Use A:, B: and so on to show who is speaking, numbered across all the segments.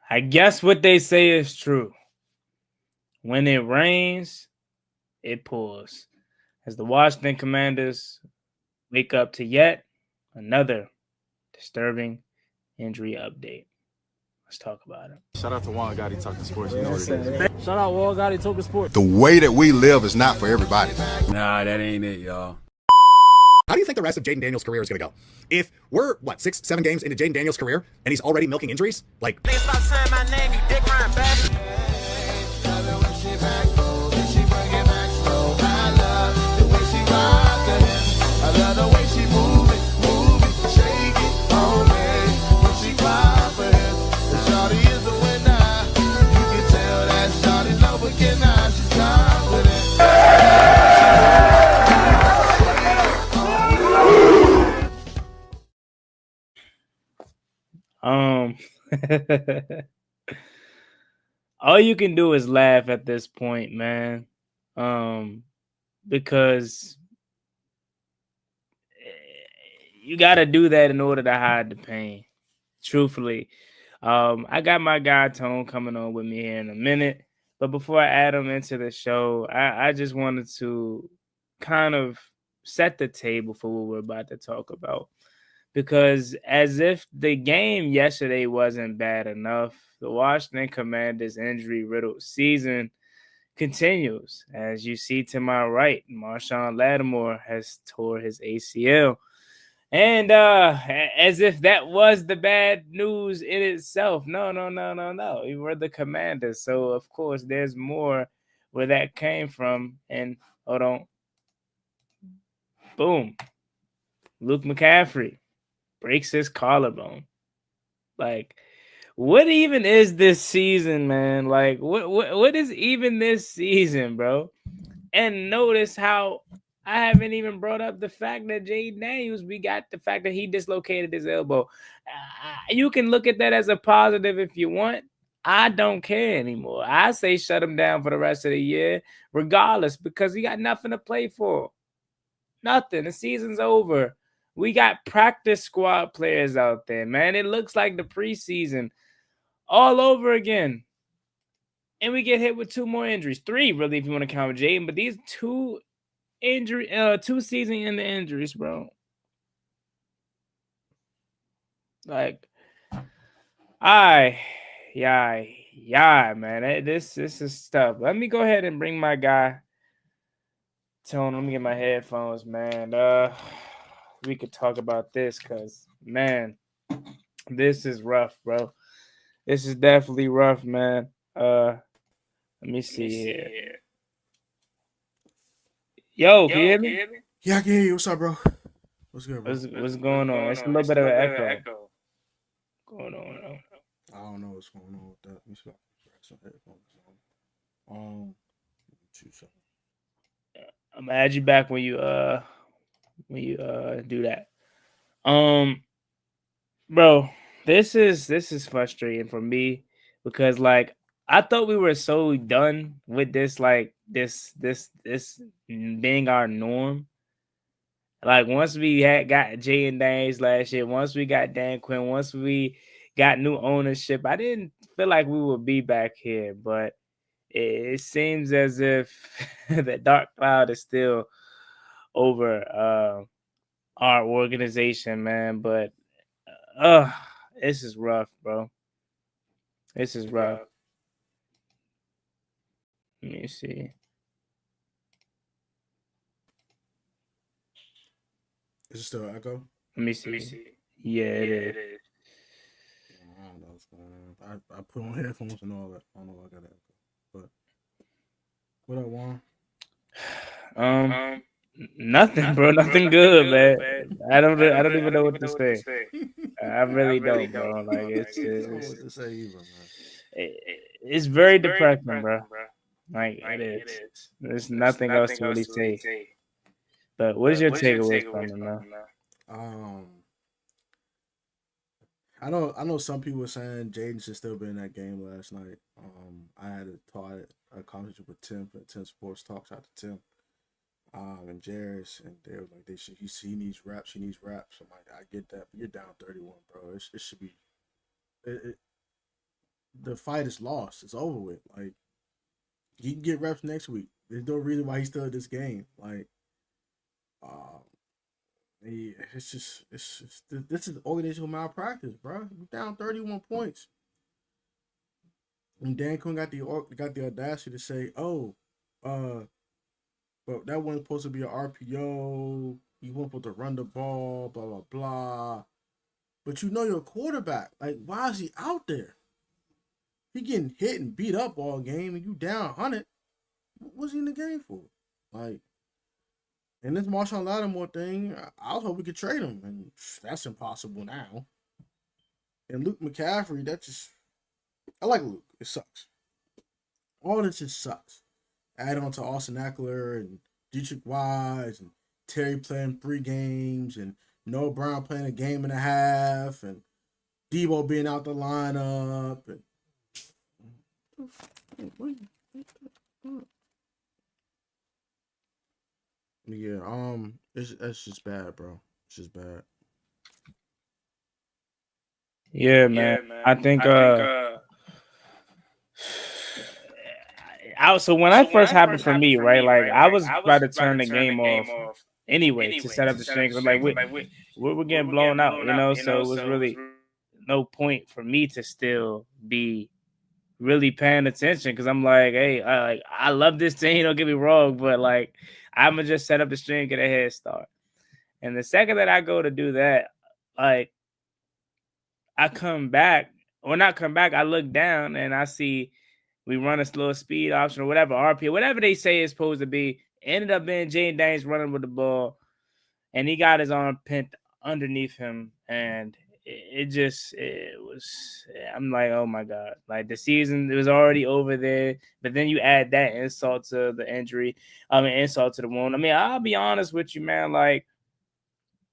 A: I guess what they say is true. When it rains, it pours. As the Washington Commanders wake up to yet another disturbing injury update. Let's talk about it.
B: Shout out to Juan Gotti talking sports. You know what it is. Shout out Juan Gotti talking sports.
C: The way that we live is not for everybody.
B: Nah, that ain't it, y'all.
D: How do you think the rest of Jaden Daniels' career is going to go? If we're, 6, 7 games into Jaden Daniels' career, and he's already milking injuries? Like, please stop saying my name, you dick riding bastard. I love the way she move it, shake it on me. When she cry for him, the shawty is the winner. You can tell that shawty's no beginner. She's confident.
A: All you can do is laugh at this point, man. Because you got to do that in order to hide the pain. Truthfully, I got my guy Tone coming on with me here in a minute. But before I add him into the show, I just wanted to kind of set the table for what we're about to talk about. Because as if the game yesterday wasn't bad enough, the Washington Commanders' injury-riddled season continues. As you see to my right, MARSHON LATTIMORE has tore his ACL. And as if that was the bad news in itself. No. We were the Commanders. So, of course, there's more where that came from. And, hold on. Boom. Luke McCaffrey breaks his collarbone. Like, what even is this season, man? Like, what is even this season, bro? And notice how I haven't even brought up the fact that Jaden Daniels, we got the fact that he dislocated his elbow. You can look at that as a positive if you want. I don't care anymore. I say shut him down for the rest of the year, regardless, because he got nothing to play for. Nothing. The season's over. We got practice squad players out there, man. It looks like the preseason all over again. And we get hit with 2 more injuries. 3, really, if you want to count Jaden. But these 2 season in the injuries, bro. Like, yeah, man. This is tough. Let me go ahead and bring my guy Tone. Let me get my headphones, man. We could talk about this because, man, this is rough, bro. This is definitely rough, man. Let me see here. Yo, can you hear me?
E: Yeah, I can hear you. What's up, bro? What's good, bro?
A: What's going on? It's a little bit of an echo going on.
E: I don't know what's going on with that. Let me see if I can grab some headphones on. 2 seconds.
A: I'm gonna add you back when you do that. Bro, this is frustrating for me because like I thought we were so done with this, like this being our norm. Like once we got Jay and Danes last year, once we got Dan Quinn, once we got new ownership, I didn't feel like we would be back here, but it seems as if the dark cloud is still over our organization, man. But this is rough, bro. This is rough. Let me see.
E: Is it still echo?
A: Let me see. Yeah, it is.
E: I don't know what's going on. I put on headphones and all that. I don't know why I got echo. But what up, Juan?
A: Nothing, bro. Nothing good, man. I don't even know what to say. I really don't, bro. Like it's
E: I don't know what to say either, man.
A: it's very depressing, bro. Like it is. There's nothing else to really say. But what is your takeaway from it, man?
E: I know some people were saying Jaden should still be in that game last night. I had a conversation with Tim for 10 Sports Talk. Shout out to Tim. And Jairus, and they were like, he needs reps. I'm like, I get that, but you're down 31, bro. It should be. the fight is lost. It's over with. Like, he can get reps next week. There's no reason why he's still in this game. Like, it's just this is organizational malpractice, bro. You're down 31 points, and Dan Quinn got the audacity to say, "Oh, but that wasn't supposed to be an RPO. You weren't supposed to run the ball, blah blah blah." But you know your quarterback. Like, why is he out there? He getting hit and beat up all game, and you down 100. What's he in the game for? Like, and this MARSHON LATTIMORE thing, I was hoping we could trade him, and that's impossible now. And Luke McCaffrey, I like Luke. It sucks. All this just sucks. Add on to Austin Eckler and Dietrich Wise and Terry playing 3 games and Noah Brown playing a game and a half and Debo being out the lineup and yeah, it's just bad, bro. It's just bad.
A: Yeah, man. I think so when I first happened for me, right? Like, I was about to turn the game off anyway to set up the strings. I'm like, we're getting blown out, you know. So it was really no point for me to still be really paying attention because I'm like, hey, I love this team. Don't get me wrong, but like, I'm gonna just set up the string, get a head start. And the second that I go to do that, like, I come back, or not come back, I look down and I see we run a slow speed option or whatever, RPO, whatever they say it's supposed to be. Ended up being Jaden Daniels running with the ball, and he got his arm pinned underneath him, and I'm like, oh my God. Like, the season, it was already over there, but then you add that insult to the injury, insult to the wound. I mean, I'll be honest with you, man, like,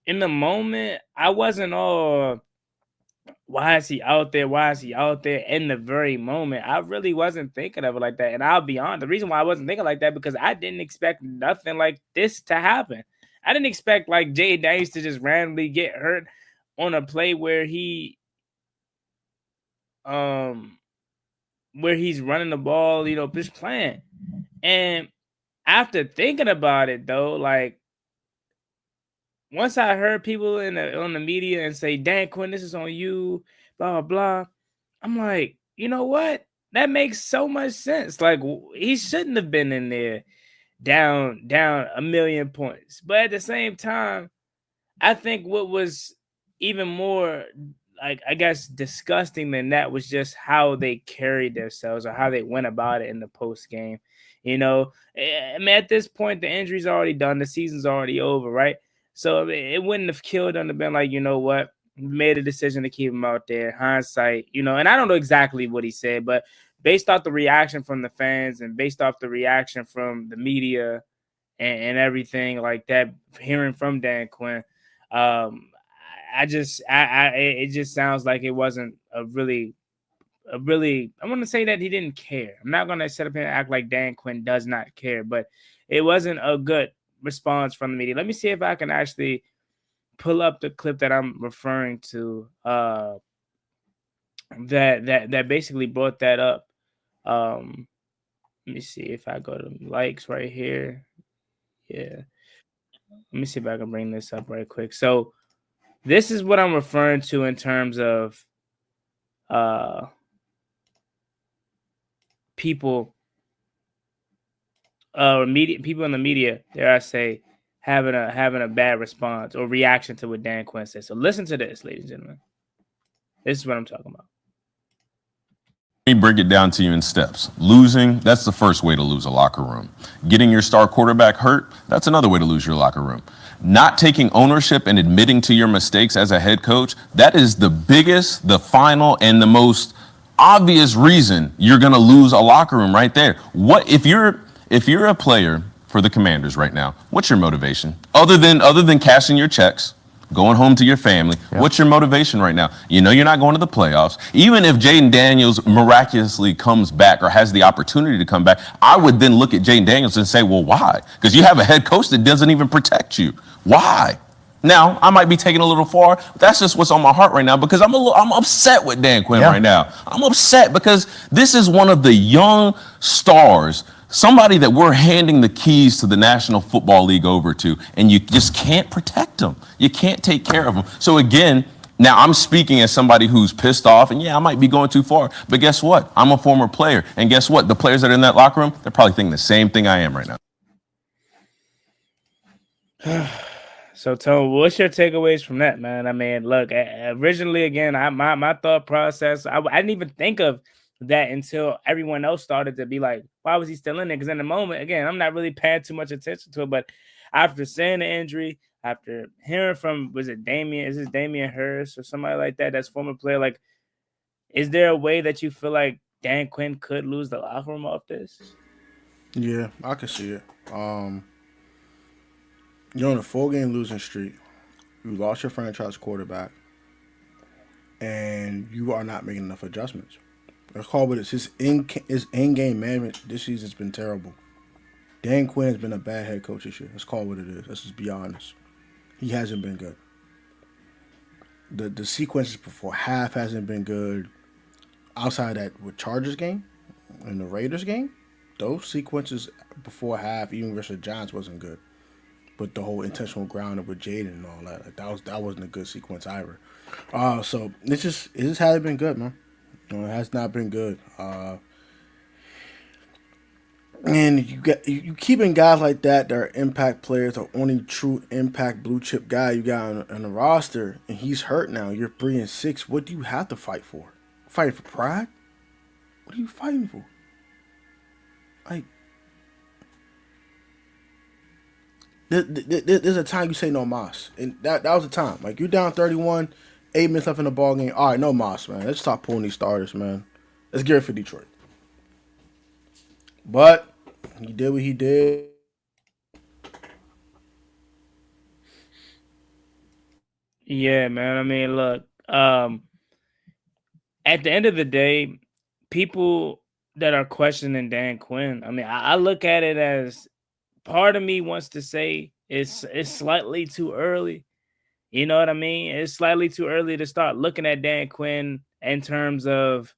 A: in the moment, I wasn't all, why is he out there? Why is he out there? In the very moment, I really wasn't thinking of it like that. And I'll be honest, the reason why I wasn't thinking like that, because I didn't expect nothing like this to happen. I didn't expect like Jay Daniels to just randomly get hurt on a play where he's running the ball, you know, just playing. And after thinking about it, though, like, once I heard people on the media and say, Dan Quinn, this is on you, blah, blah, blah, I'm like, you know what? That makes so much sense. Like, he shouldn't have been in there down 1 million points. But at the same time, I think what was even more, like, I guess, disgusting than that was just how they carried themselves or how they went about it in the post game. You know, I mean, at this point, the injury's already done. The season's already over, right? So it wouldn't have killed them to been like, you know what, we made a decision to keep him out there. Hindsight, you know, and I don't know exactly what he said, but based off the reaction from the fans and based off the reaction from the media and everything like that, hearing from Dan Quinn, it just sounds like it wasn't a really, I want to say that he didn't care. I'm not going to set up here and act like Dan Quinn does not care, but it wasn't a good response from the media. Let me see if I can actually pull up the clip that I'm referring to that basically brought that up. Let me see if I go to likes right here. Yeah. Let me see if I can bring this up right quick. So this is what I'm referring to in terms of people people in the media, dare I say, having a bad response or reaction to what Dan Quinn said. So listen to this, ladies and gentlemen. This is what I'm talking about.
F: Let me break it down to you in steps. Losing, that's the first way to lose a locker room. Getting your star quarterback hurt, that's another way to lose your locker room. Not taking ownership and admitting to your mistakes as a head coach, that is the biggest, the final, and the most obvious reason you're going to lose a locker room right there. What if you're a player for the Commanders right now, what's your motivation? Other than cashing your checks, going home to your family, what's your motivation right now? You know you're not going to the playoffs. Even if Jaden Daniels miraculously comes back or has the opportunity to come back, I would then look at Jaden Daniels and say, well, why? Because you have a head coach that doesn't even protect you. Why? Now, I might be taking a little far, but that's just what's on my heart right now because I'm upset with Dan Quinn right now. I'm upset because this is one of the young stars, somebody that we're handing the keys to the National Football League over to, and you just can't protect them. You can't take care of them. So again, now I'm speaking as somebody who's pissed off, and yeah, I might be going too far, but guess what? I'm a former player, and guess what? The players that are in that locker room, they're probably thinking the same thing I am right now.
A: So, Tone, what's your takeaways from that, man? I mean, look, originally, again, my thought process, I didn't even think of that until everyone else started to be like, why was he still in there? Because in the moment, again, I'm not really paying too much attention to it. But after seeing the injury, after hearing from, is this Damian Hurst or somebody like that, that's former player, like, is there a way that you feel like Dan Quinn could lose the locker room off this?
E: Yeah, I can see it. You're on a 4-game losing streak. You lost your franchise quarterback, and you are not making enough adjustments. Let's call it his in-game management this season has been terrible. Dan Quinn has been a bad head coach this year. Let's call it what it is. Let's just be honest. He hasn't been good. The sequences before half hasn't been good. Outside that with Chargers game and the Raiders game, those sequences before half, even versus the Giants, wasn't good. But the whole intentional grounding with Jaden and all that, like that wasn't a good sequence either. So it just hasn't been good, man. It has not been good. And you keeping guys like that are impact players, the only true impact blue chip guy you got on the roster, and he's hurt now. You're 3-6. What do you have to fight for? Fighting for pride? What are you fighting for? Like, there's a time you say no mas, and that was the time. Like, you're down 31, 8 minutes left in the ball game. All right, no mas, man. Let's stop pulling these starters, man. Let's get it for Detroit. But he did what he did.
A: Yeah, man. I mean, look, at the end of the day, people that are questioning Dan Quinn, I mean, I look at it as part of me wants to say it's slightly too early. You know what I mean? It's slightly too early to start looking at Dan Quinn in terms of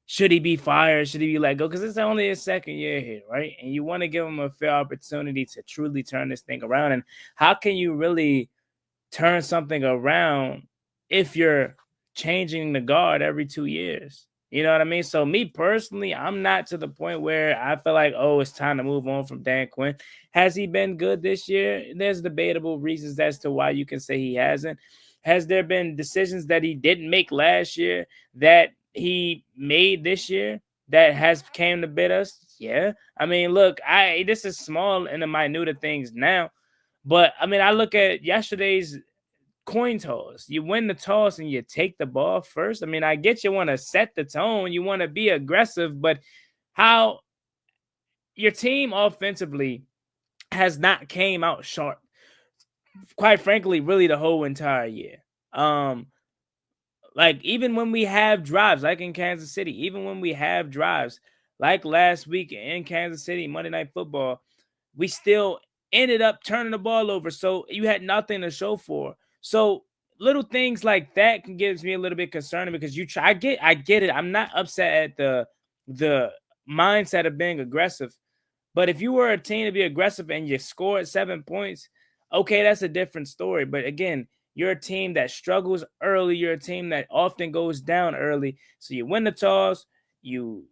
A: should he be fired? Should he be let go? Because it's only his second year here, right? And you want to give him a fair opportunity to truly turn this thing around. And how can you really turn something around if you're changing the guard every 2 years? You know what I mean? So me personally, I'm not to the point where I feel like, oh, it's time to move on from Dan Quinn. Has he been good this year? There's debatable reasons as to why you can say he hasn't. Has there been decisions that he didn't make last year that he made this year that has came to bit us? Yeah. I mean, look, this is small in the minute of things now, but I mean, I look at yesterday's coin toss. You win the toss and you take the ball first. I mean, I get you want to set the tone, you want to be aggressive, but how your team offensively has not came out sharp, quite frankly, really the whole entire year. Like, even when we have drives, like in Kansas City, even when we have drives, like last week in Kansas City, Monday Night Football, we still ended up turning the ball over. So you had nothing to show for. So little things like that can gives me a little bit concerning because I get it. I'm not upset at the mindset of being aggressive. But if you were a team to be aggressive and you scored 7 points, okay, that's a different story. But again, you're a team that struggles early. You're a team that often goes down early. So you win the toss, you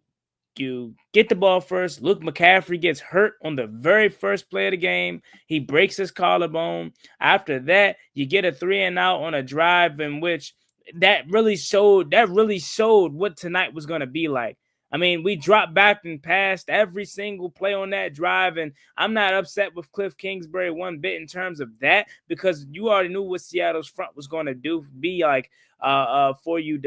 A: get the ball first. Luke McCaffrey gets hurt on the very first play of the game. He breaks his collarbone. After that, you get a 3-and-out on a drive in which that really showed what tonight was going to be like. I mean, we dropped back and passed every single play on that drive, and I'm not upset with Cliff Kingsbury one bit in terms of that because you already knew what Seattle's front was going to be like for you,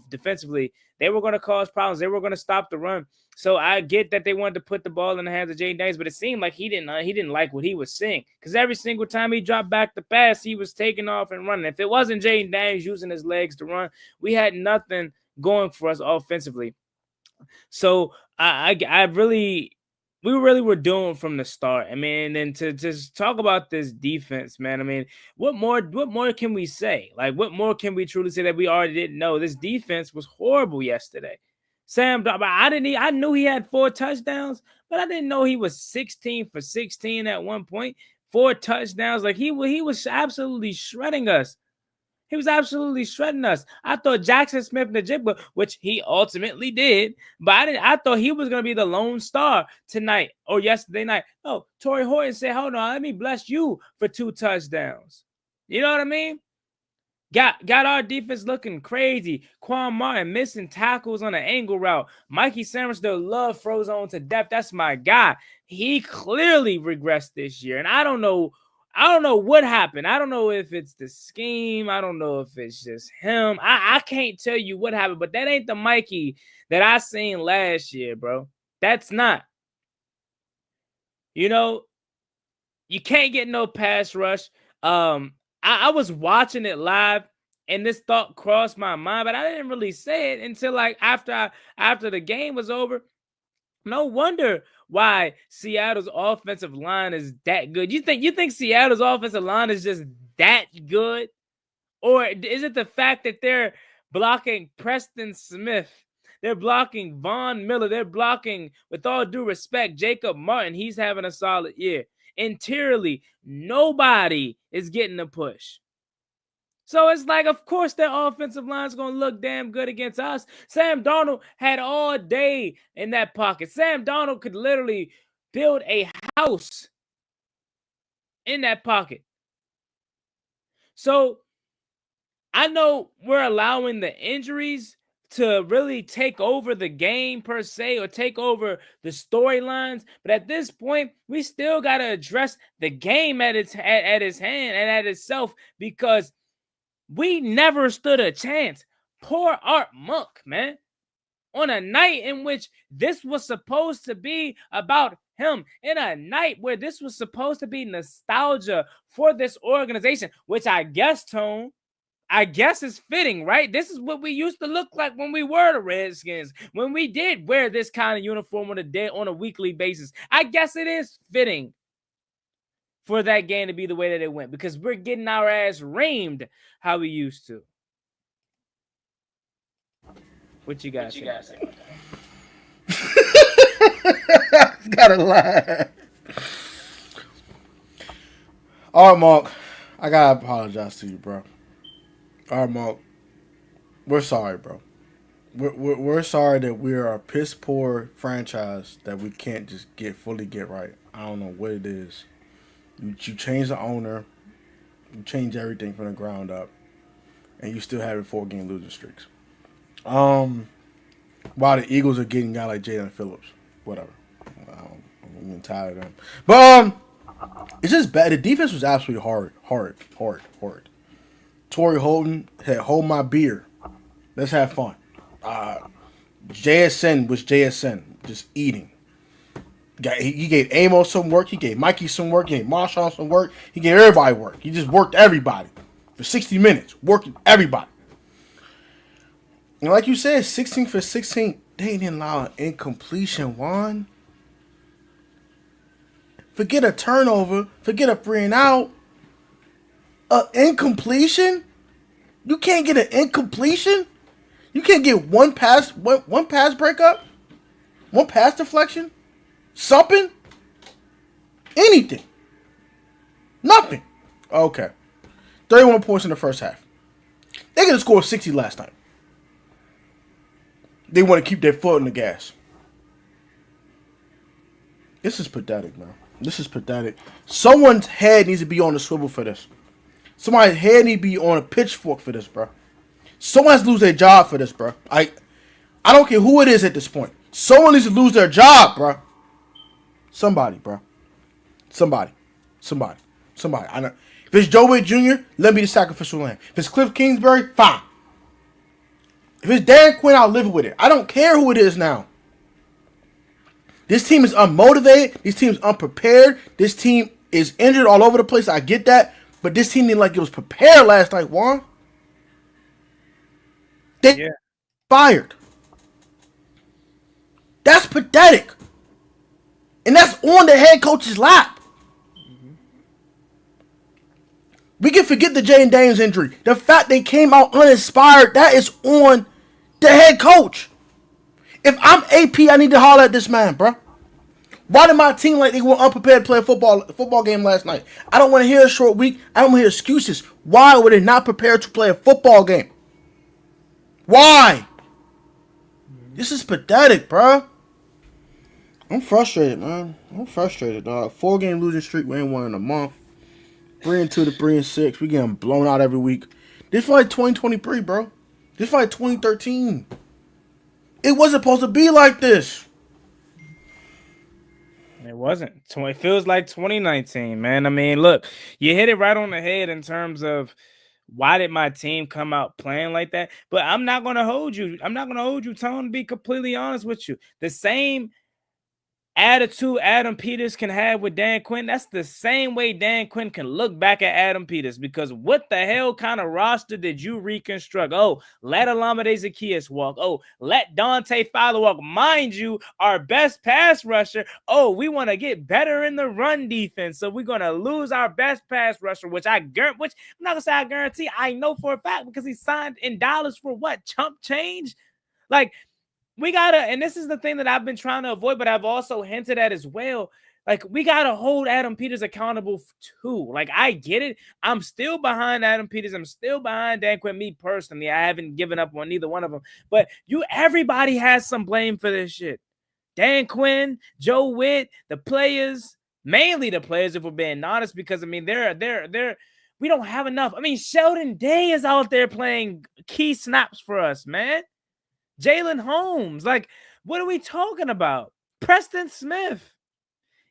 A: defensively. They were going to cause problems. They were going to stop the run. So I get that they wanted to put the ball in the hands of Jaden Daniels, but it seemed like he didn't like what he was seeing because every single time he dropped back the pass, he was taking off and running. If it wasn't Jaden Daniels using his legs to run, we had nothing going for us offensively. So I really we really were doing from the start. I mean, and to just talk about this defense, man. I mean, what more can we say? Like, what more can we truly say that we already didn't know? This defense was horrible yesterday. I knew he had 4 touchdowns, but I didn't know he was 16 for 16 at one point. 4 touchdowns. Like he was absolutely shredding us. He was absolutely shredding us. I thought Jackson Smith-Njigba, which he ultimately did, but I thought he was going to be the lone star tonight or yesterday night. No, Torrey Horton said, hold on, let me bless you for 2 touchdowns. You know what I mean? Got our defense looking crazy. Quan Martin missing tackles on an angle route. Mikey Sanders still love Frozone to death. That's my guy. He clearly regressed this year, and I don't know what happened. I don't know if it's the scheme. I don't know if it's just him. I can't tell you what happened, but that ain't the Mikey that I seen last year, bro. That's not. You know, you can't get no pass rush. I was watching it live, and this thought crossed my mind, but I didn't really say it until like after the game was over. No wonder why Seattle's offensive line is that good. You think Seattle's offensive line is just that good? Or is it the fact that they're blocking Preston Smith? They're blocking Von Miller. They're blocking, with all due respect, Jacob Martin. He's having a solid year. Interiorly, nobody is getting a push. So it's like, of course, their offensive line is going to look damn good against us. Sam Darnold had all day in that pocket. Sam Darnold could literally build a house in that pocket. So I know we're allowing the injuries to really take over the game per se, or take over the storylines, but at this point, we still got to address the game at its hand and at itself, because we never stood a chance. Poor Art Monk, man. On a night in which this was supposed to be about him, in a night where this was supposed to be nostalgia for this organization, which I guess, Tone, is fitting, right? This is what we used to look like when we were the Redskins, when we did wear this kind of uniform on a weekly basis. I guess it is fitting for that game to be the way that it went, because we're getting our ass reamed how we used to. What you guys say?
E: Gotta lie. All right, Mark. I gotta apologize to you, bro. All right, Mark. We're sorry, bro. We're sorry that we are a piss poor franchise that we can't just fully get right. I don't know what it is. You change the owner, you change everything from the ground up, and you still having 4-game losing streaks. While the Eagles are getting a guy like Jalen Phillips, whatever. I'm getting tired of them. But it's just bad. The defense was absolutely hard. Torrey Holden had hold my beer. Let's have fun. JSN was JSN, just eating. He gave Amos some work. He gave Mikey some work. He gave MARSHON some work. He gave everybody work. He just worked everybody for 60 minutes, working everybody. And like you said, 16 for 16, they didn't allow an incompletion, Juan. Forget a turnover. Forget a 3 and out. An incompletion? You can't get an incompletion? You can't get one pass breakup? One pass deflection? Something? Anything? Nothing. Okay. 31 points in the first half. They could have scored 60 last night. They want to keep their foot on the gas. This is pathetic, man. This is pathetic. Someone's head needs to be on the swivel for this. Somebody's head needs to be on a pitchfork for this, bro. Someone has to lose their job for this, bro. I don't care who it is at this point. Someone needs to lose their job, bro. Somebody, bro. Somebody. I know. If it's Joe Witt Jr., let me be the sacrificial lamb. If it's Cliff Kingsbury, fine. If it's Dan Quinn, I'll live with it. I don't care who it is now. This team is unmotivated. This team is unprepared. This team is injured all over the place. I get that. But this team didn't like it was prepared last night, Juan. They fired. That's pathetic. And that's on the head coach's lap. We can forget the Jaden Daniels injury. The fact they came out uninspired, that is on the head coach. If I'm AP, I need to holler at this man, bro. Why did my team like they were unprepared to play a football game last night? I don't want to hear a short week. I don't want to hear excuses. Why were they not prepared to play a football game? Why? This is pathetic, bro. I'm frustrated, man. I'm frustrated, dog. 4-game losing streak. We ain't won in a month. 3-2 to 3-6. We getting blown out every week. This feel like 2023, bro. This feel like 2013. It wasn't supposed to be like this.
A: It wasn't. It feels like 2019, man. I mean, look, you hit it right on the head in terms of why did my team come out playing like that? But I'm not going to hold you. I'm not going to hold you, Tone, to be completely honest with you. The same attitude Adam Peters can have with Dan Quinn, that's the same way Dan Quinn can look back at Adam Peters, because what the hell kind of roster did you reconstruct? Oh, let Olamide Zaccheaus walk. Oh, let Dante Fowler walk. Mind you, our best pass rusher. Oh, we want to get better in the run defense, so we're going to lose our best pass rusher, which I'm not going to say I guarantee. I know for a fact because he signed in dollars for what? Chump change? Like, we got to, and this is the thing that I've been trying to avoid, but I've also hinted at as well. Like, we got to hold Adam Peters accountable too. Like, I get it. I'm still behind Adam Peters. I'm still behind Dan Quinn. Me personally, I haven't given up on neither one of them. But everybody has some blame for this shit. Dan Quinn, Joe Witt, the players, mainly the players, if we're being honest, because, I mean, we don't have enough. I mean, Sheldon Day is out there playing key snaps for us, man. Jalen Holmes, like, what are we talking about? Preston Smith.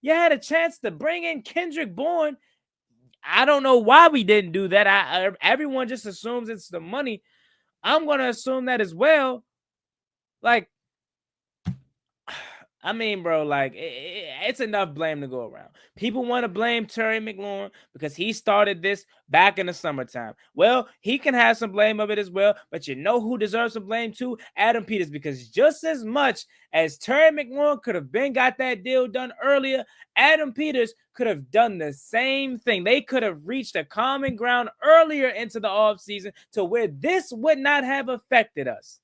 A: You had a chance to bring in Kendrick Bourne. I don't know why we didn't do that. Everyone just assumes it's the money. I'm going to assume that as well. Like, I mean, bro, like, it's enough blame to go around. People want to blame Terry McLaurin because he started this back in the summertime. Well, he can have some blame of it as well, but you know who deserves some blame too? Adam Peters, because just as much as Terry McLaurin could have got that deal done earlier, Adam Peters could have done the same thing. They could have reached a common ground earlier into the offseason to where this would not have affected us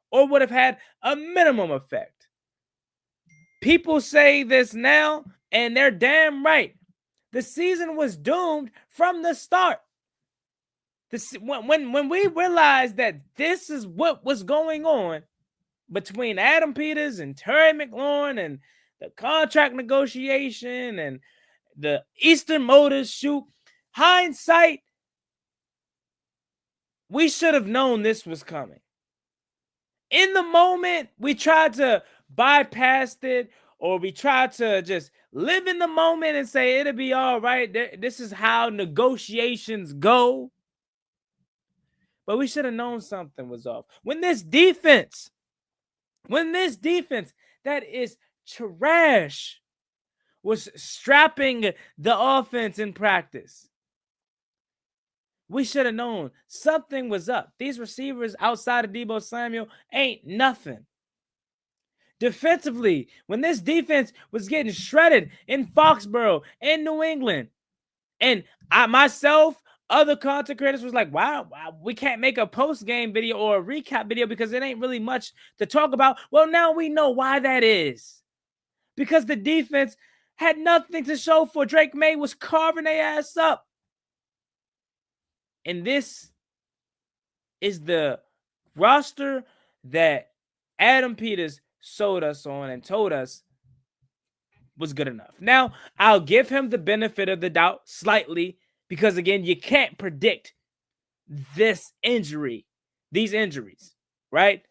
A: or would have had a minimum effect. People say this now, and they're damn right. The season was doomed from the start. When we realized that this is what was going on between Adam Peters and Terry McLaurin and the contract negotiation and the Eastern Motors shoot, hindsight, we should have known this was coming. In the moment, we tried to bypass it, or we tried to just live in the moment and say it'll be all right. This is how negotiations go. But we should have known something was off. When this defense that is trash was strapping the offense in practice, we should have known something was up. These receivers outside of Deebo Samuel ain't nothing. Defensively, when this defense was getting shredded in Foxborough and New England, and other content creators was like, wow, we can't make a post-game video or a recap video because it ain't really much to talk about. Well, now we know why that is. Because the defense had nothing to show for. Drake May was carving their ass up. And this is the roster that Adam Peters sold us on and told us was good enough. Now, I'll give him the benefit of the doubt slightly because, again, you can't predict these injuries, right?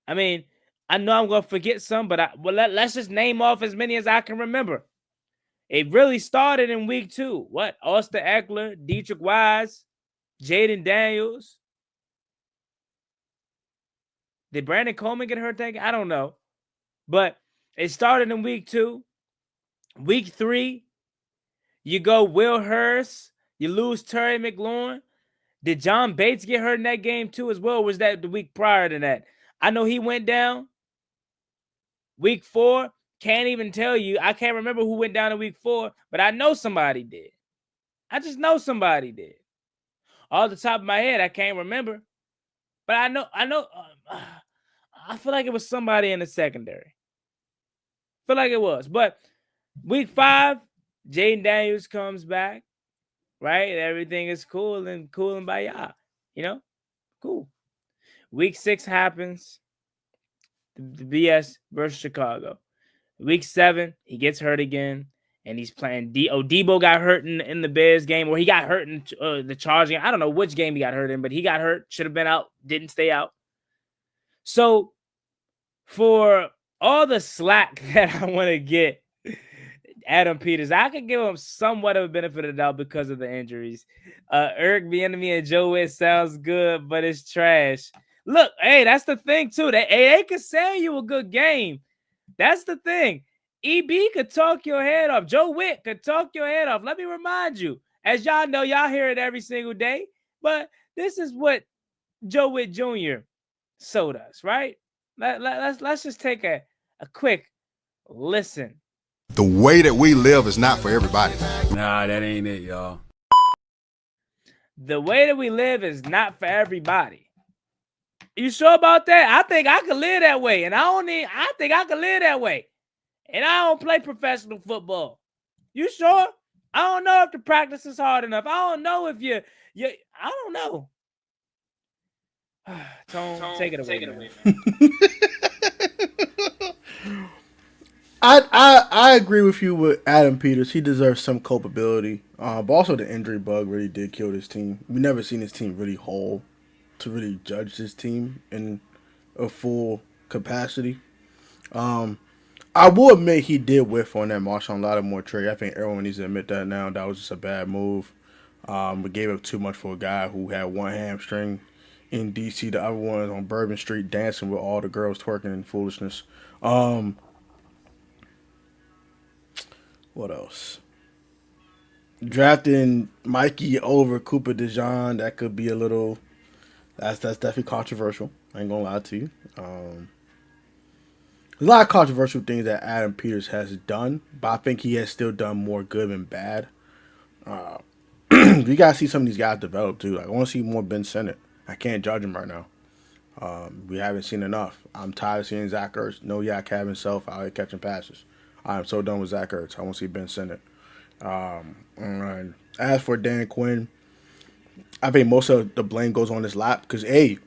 A: I mean, I know I'm going to forget some, but let's just name off as many as I can remember. It really started in week 2. What? Austin Eckler, Dietrich Wise, Jaden Daniels. Did Brandon Coleman get hurt that game? I don't know. But it started in week 2. Week 3, you go Will Hurst. You lose Terry McLaurin. Did John Bates get hurt in that game too as well? Or was that the week prior to that? I know he went down. Week 4, can't even tell you. I can't remember who went down in week 4, but I know somebody did. I just know somebody did. Off the top of my head, I can't remember, but I know. I feel like it was somebody in the secondary. Feel like it was, but week 5, Jaden Daniels comes back, right? Everything is cool and by y'all, cool. Week 6 happens. The BS versus Chicago. Week 7, he gets hurt again, and he's playing. Debo got hurt in the Bears game, or he got hurt in the Chargers game. I don't know which game he got hurt in, but he got hurt. Should have been out. Didn't stay out. So for all the slack that I want to get Adam Peters, I could give him somewhat of a benefit of the doubt because of the injuries. Eric Bieniemy and Joe Witt sounds good, but it's trash. Look, hey, that's the thing too. They could sell you a good game. That's the thing. EB could talk your head off. Joe Witt could talk your head off. Let me remind you, as y'all know, y'all hear it every single day, but this is what Joe Witt Jr. sold us, right? Let's just take a quick listen.
C: The way that we live is not for everybody.
B: Nah, that ain't it, y'all.
A: The way that we live is not for everybody. You sure about that? I think I could live that way, and I think I could live that way, and I don't play professional football. You sure? I don't know if the practice is hard enough. I don't know if you. I don't know. Tone, take it away.
E: I agree with you with Adam Peters. He deserves some culpability. But also the injury bug really did kill this team. We never seen this team really whole to really judge this team in a full capacity. I will admit he did whiff on that MARSHON LATTIMORE trade. I think everyone needs to admit that now. That was just a bad move. We gave up too much for a guy who had one hamstring in DC. The other one is on Bourbon Street dancing with all the girls twerking and foolishness. What else? Drafting Mikey over Cooper DeJean, that could be a little. That's definitely controversial. I ain't gonna lie to you. There's a lot of controversial things that Adam Peters has done, but I think he has still done more good than bad. We gotta see some of these guys develop too. Like, I want to see more Ben Sinnott. I can't judge him right now. We haven't seen enough. I'm tired of seeing Zach Ertz. No yak have himself out here catching passes. I'm so done with Zach Ertz. I want to see Ben Sinnott. And as for Dan Quinn, I think most of the blame goes on his lap because, A,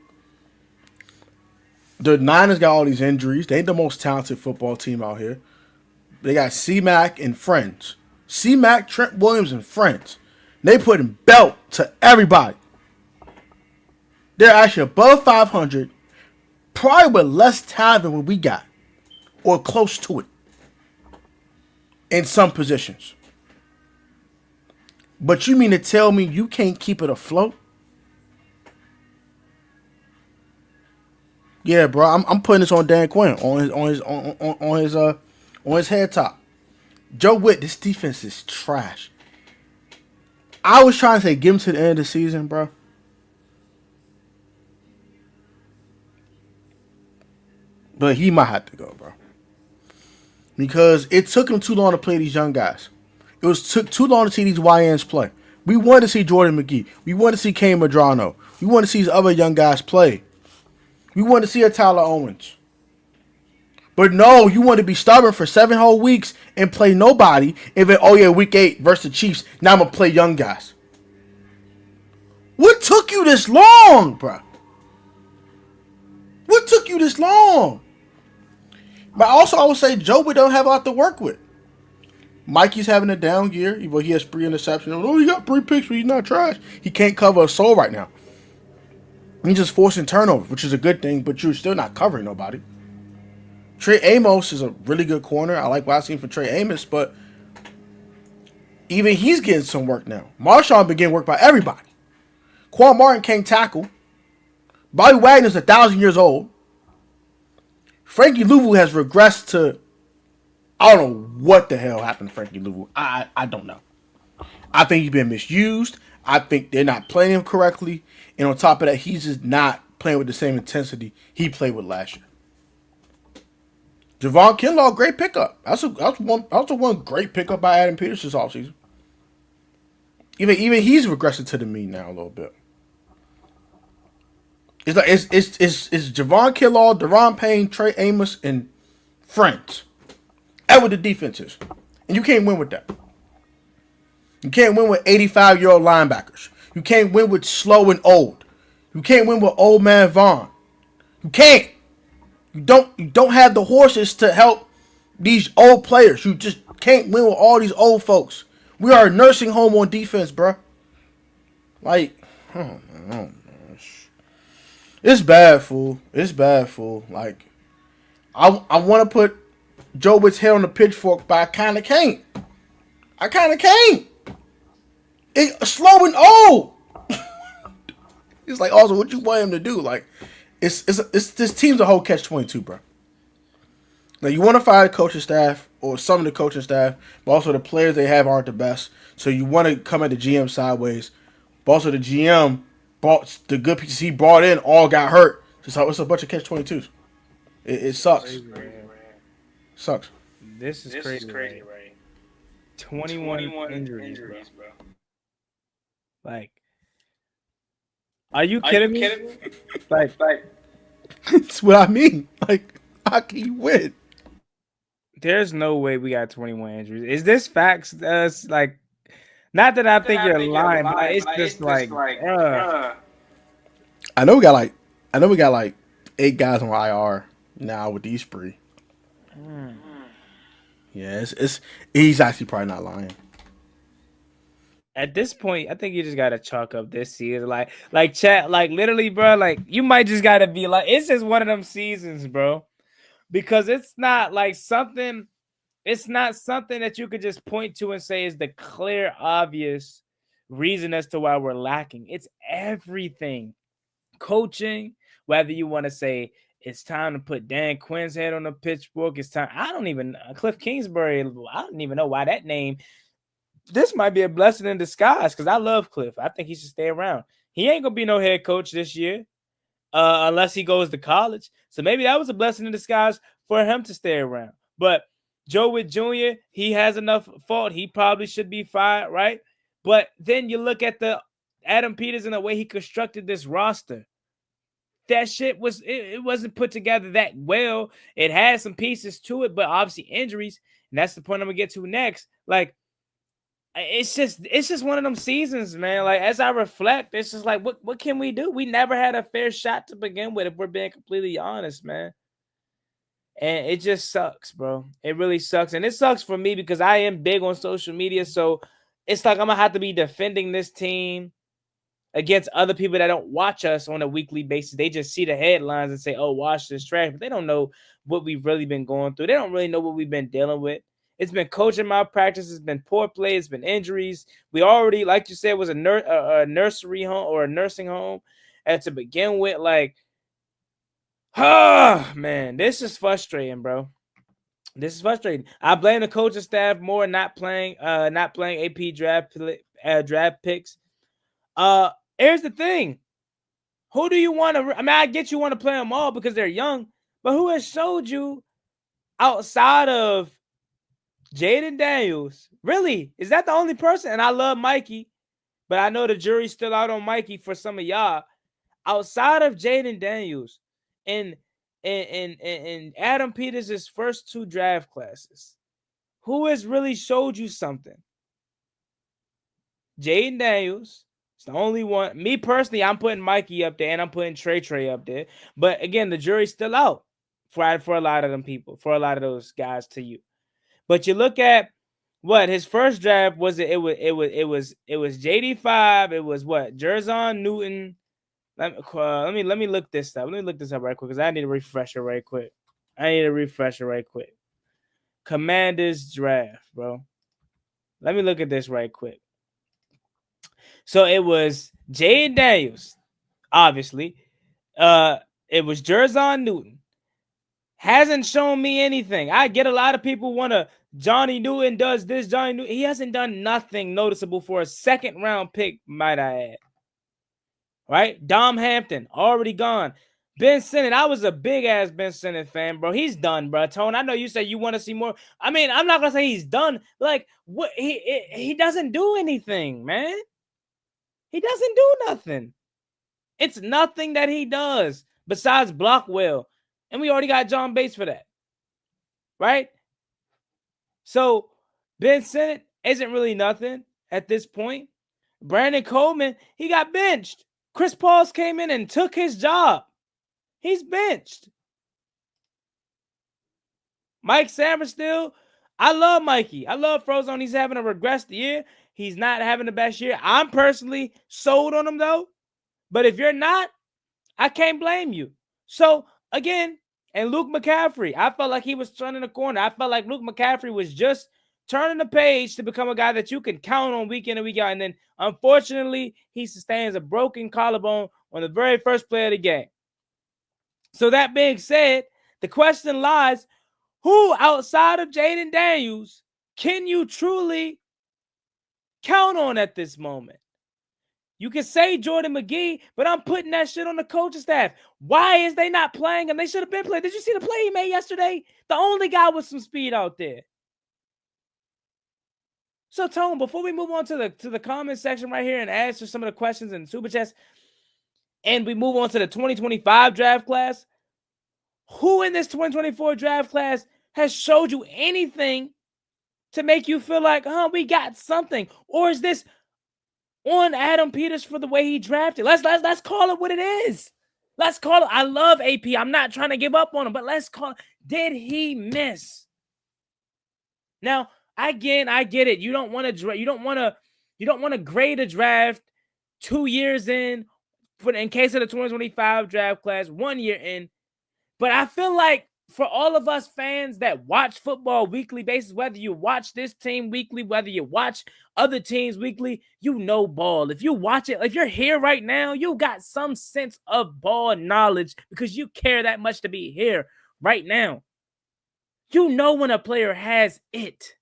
E: the Niners got all these injuries. They ain't the most talented football team out here. They got C-Mac and friends. C-Mac, Trent Williams, and friends. They putting belt to everybody. They're actually above 500, probably with less talent than what we got, or close to it, in some positions. But you mean to tell me you can't keep it afloat? Yeah, bro, I'm putting this on Dan Quinn on his head top. Joe Witt, this defense is trash. I was trying to say give him to the end of the season, bro. But he might have to go, bro. Because it took him too long to play these young guys. Took too long to see these YNs play. We wanted to see Jordan McGee. We wanted to see Kane Madrano. We wanted to see these other young guys play. We wanted to see a Tyler Owens. But no, you want to be stubborn for 7 whole weeks and play nobody. And then, oh yeah, week 8 versus the Chiefs. Now I'm going to play young guys. What took you this long, bro? What took you this long? But also, I would say Joe, we don't have a lot to work with. Mikey's having a down year. He has 3 interceptions. Oh, he got 3 picks, but he's not trash. He can't cover a soul right now. He's just forcing turnovers, which is a good thing, but you're still not covering nobody. Trey Amos is a really good corner. I like what I've seen from Trey Amos, but even he's getting some work now. MARSHON been getting work by everybody. Quan Martin can't tackle. Bobby Wagner's 1,000 years old. Frankie Louvu has regressed to, I don't know what the hell happened to Frankie Louvu. I don't know. I think he's been misused. I think they're not playing him correctly. And on top of that, he's just not playing with the same intensity he played with last year. Javon Kinlaw, great pickup. That's one great pickup by Adam Peters this offseason. Even he's regressing to the mean now a little bit. It's like it's Javon Kinlaw, Deron Payne, Trey Amos, and friends. That's what the defense is. And you can't win with that. You can't win with 85-year-old linebackers. You can't win with slow and old. You can't win with old man Vaughn. You can't. You don't have the horses to help these old players. You just can't win with all these old folks. We are a nursing home on defense, bro. Like, oh man. It's bad, fool. It's bad, fool. Like, I want to put Joe Witt's head on the pitchfork, but I kind of can't. It's slow and old. It's like, also, what you want him to do? Like, it's this team's a whole catch-22, bro. Now, you want to fire the coaching staff or some of the coaching staff, but also the players they have aren't the best. So you want to come at the GM sideways. But also the GM bought the good pieces he brought in all got hurt. So it's a bunch of catch-22s. It sucks. Sucks.
A: This is crazy, right? 21 injuries, bro. Like, are you kidding me? Like,
E: That's what I mean. Like, how can you win?
A: there's no way we got 21 injuries. Is this facts? Like, not that I think you're lying, but it's just like,
E: I know we got like 8 guys on IR now with these three. Yeah, he's actually probably not lying.
A: at this point, I think you just gotta chalk up this season, like chat, like literally, bro. Like, you might just gotta be like, it's just one of them seasons, bro, because it's not like something. It's not something that you could just point to and say is the clear, obvious reason as to why we're lacking. It's everything. Coaching, whether you want to say it's time to put Dan Quinn's head on the pitchfork, it's time. Cliff Kingsbury, I don't even know why that name. This might be a blessing in disguise because I love Cliff. I think he should stay around. He ain't going to be no head coach this year unless he goes to college. So maybe that was a blessing in disguise for him to stay around. But Joe Witt Jr., he has enough fault. He probably should be fired, right? But then you look at the Adam Peters and the way he constructed this roster. That shit it wasn't put together that well. It had some pieces to it, but obviously injuries, and that's the point I'm gonna get to next. Like, it's just one of them seasons, man. Like, as I reflect, it's just like, what can we do? We never had a fair shot to begin with, if we're being completely honest, man. And it just sucks, bro. It really sucks. And it sucks for me because I am big on social media. So it's like I'm going to have to be defending this team against other people that don't watch us on a weekly basis. They just see the headlines and say, oh, watch this trash. But they don't know what we've really been going through. They don't really know what we've been dealing with. It's been coaching malpractice. It's been poor play. It's been injuries. We already, like you said, was a nursery home or a nursing home. And to begin with, like, oh, man, this is frustrating, bro. This is frustrating. I blame the coaching staff more not playing AP draft picks. Here's the thing. Who do you want to? I mean, I get you want to play them all because they're young, but who has showed you outside of Jaden Daniels? Really, is that the only person? And I love Mikey, but I know the jury's still out on Mikey for some of y'all. Outside of Jaden Daniels and Adam Peters' first 2 draft classes, who has really showed you something? Jaden Daniels. It's the only one. Me personally, I'm putting Mikey up there and I'm putting Trey up there. But again, the jury's still out for a lot of them people, for a lot of those guys to you. But you look at what his first draft was. It was JD5. It was what? Jerzon Newton. Let me look this up. Let me look this up right quick because I need a refresher right quick. Commanders draft, bro. Let me look at this right quick. So it was Jaden Daniels, obviously. It was Jerzon Newton. Hasn't shown me anything. I get a lot of people want to, Johnny Newton does this, Johnny Newton. He hasn't done nothing noticeable for a second-round pick, might I add. Right? Dom Hampton, already gone. Ben Sinnott, I was a big-ass Ben Sinnott fan, bro. He's done, bro. Tone, I know you said you want to see more. I mean, I'm not going to say he's done. Like, what? He doesn't do anything, man. He doesn't do nothing. It's nothing that he does besides block well. And we already got John Bates for that. Right? So, Ben Sinnott isn't really nothing at this point. Brandon Coleman, he got benched. Chris Pauls came in and took his job. He's benched. Mike Samerstill, I love Mikey. I love Frozone. He's having a regressed year. He's not having the best year. I'm personally sold on him, though. But if you're not, I can't blame you. So, again, and Luke McCaffrey, I felt like he was turning the corner. I felt like Luke McCaffrey was just turning the page to become a guy that you can count on week in and week out. And then, unfortunately, he sustains a broken collarbone on the very first play of the game. So that being said, the question lies, who outside of Jaden Daniels can you truly count on at this moment? You can say Jordan McGee, but I'm putting that shit on the coaching staff. Why is they not playing him? They should have been playing. Did you see the play he made yesterday? The only guy with some speed out there. So, Tone, before we move on to the comment section right here and answer some of the questions in Super Chats, and we move on to the 2025 draft class, who in this 2024 draft class has showed you anything to make you feel like, we got something? Or is this on Adam Peters for the way he drafted? Let's call it what it is. Let's call it. I love AP. I'm not trying to give up on him, but let's call it. Did he miss? Now, again, I get it. You don't want to grade a draft 2 years in case of the 2025 draft class, 1 year in. But I feel like for all of us fans that watch football weekly basis, whether you watch this team weekly, whether you watch other teams weekly, you know ball. If you watch it, if you're here right now, you got some sense of ball knowledge because you care that much to be here right now. You know when a player has it.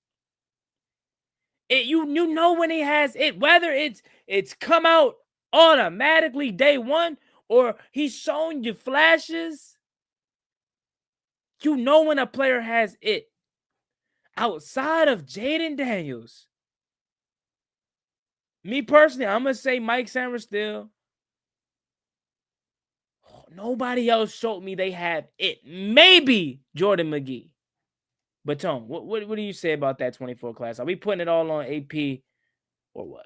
A: You know when he has it, whether it's come out automatically day one or he's showing you flashes. You know when a player has it. Outside of Jaden Daniels, me personally, I'm going to say Mike Samerstill. Nobody else showed me they have it. Maybe Jordan McGee. But Tone, what do you say about that 24 class? Are we putting it all on AP or what?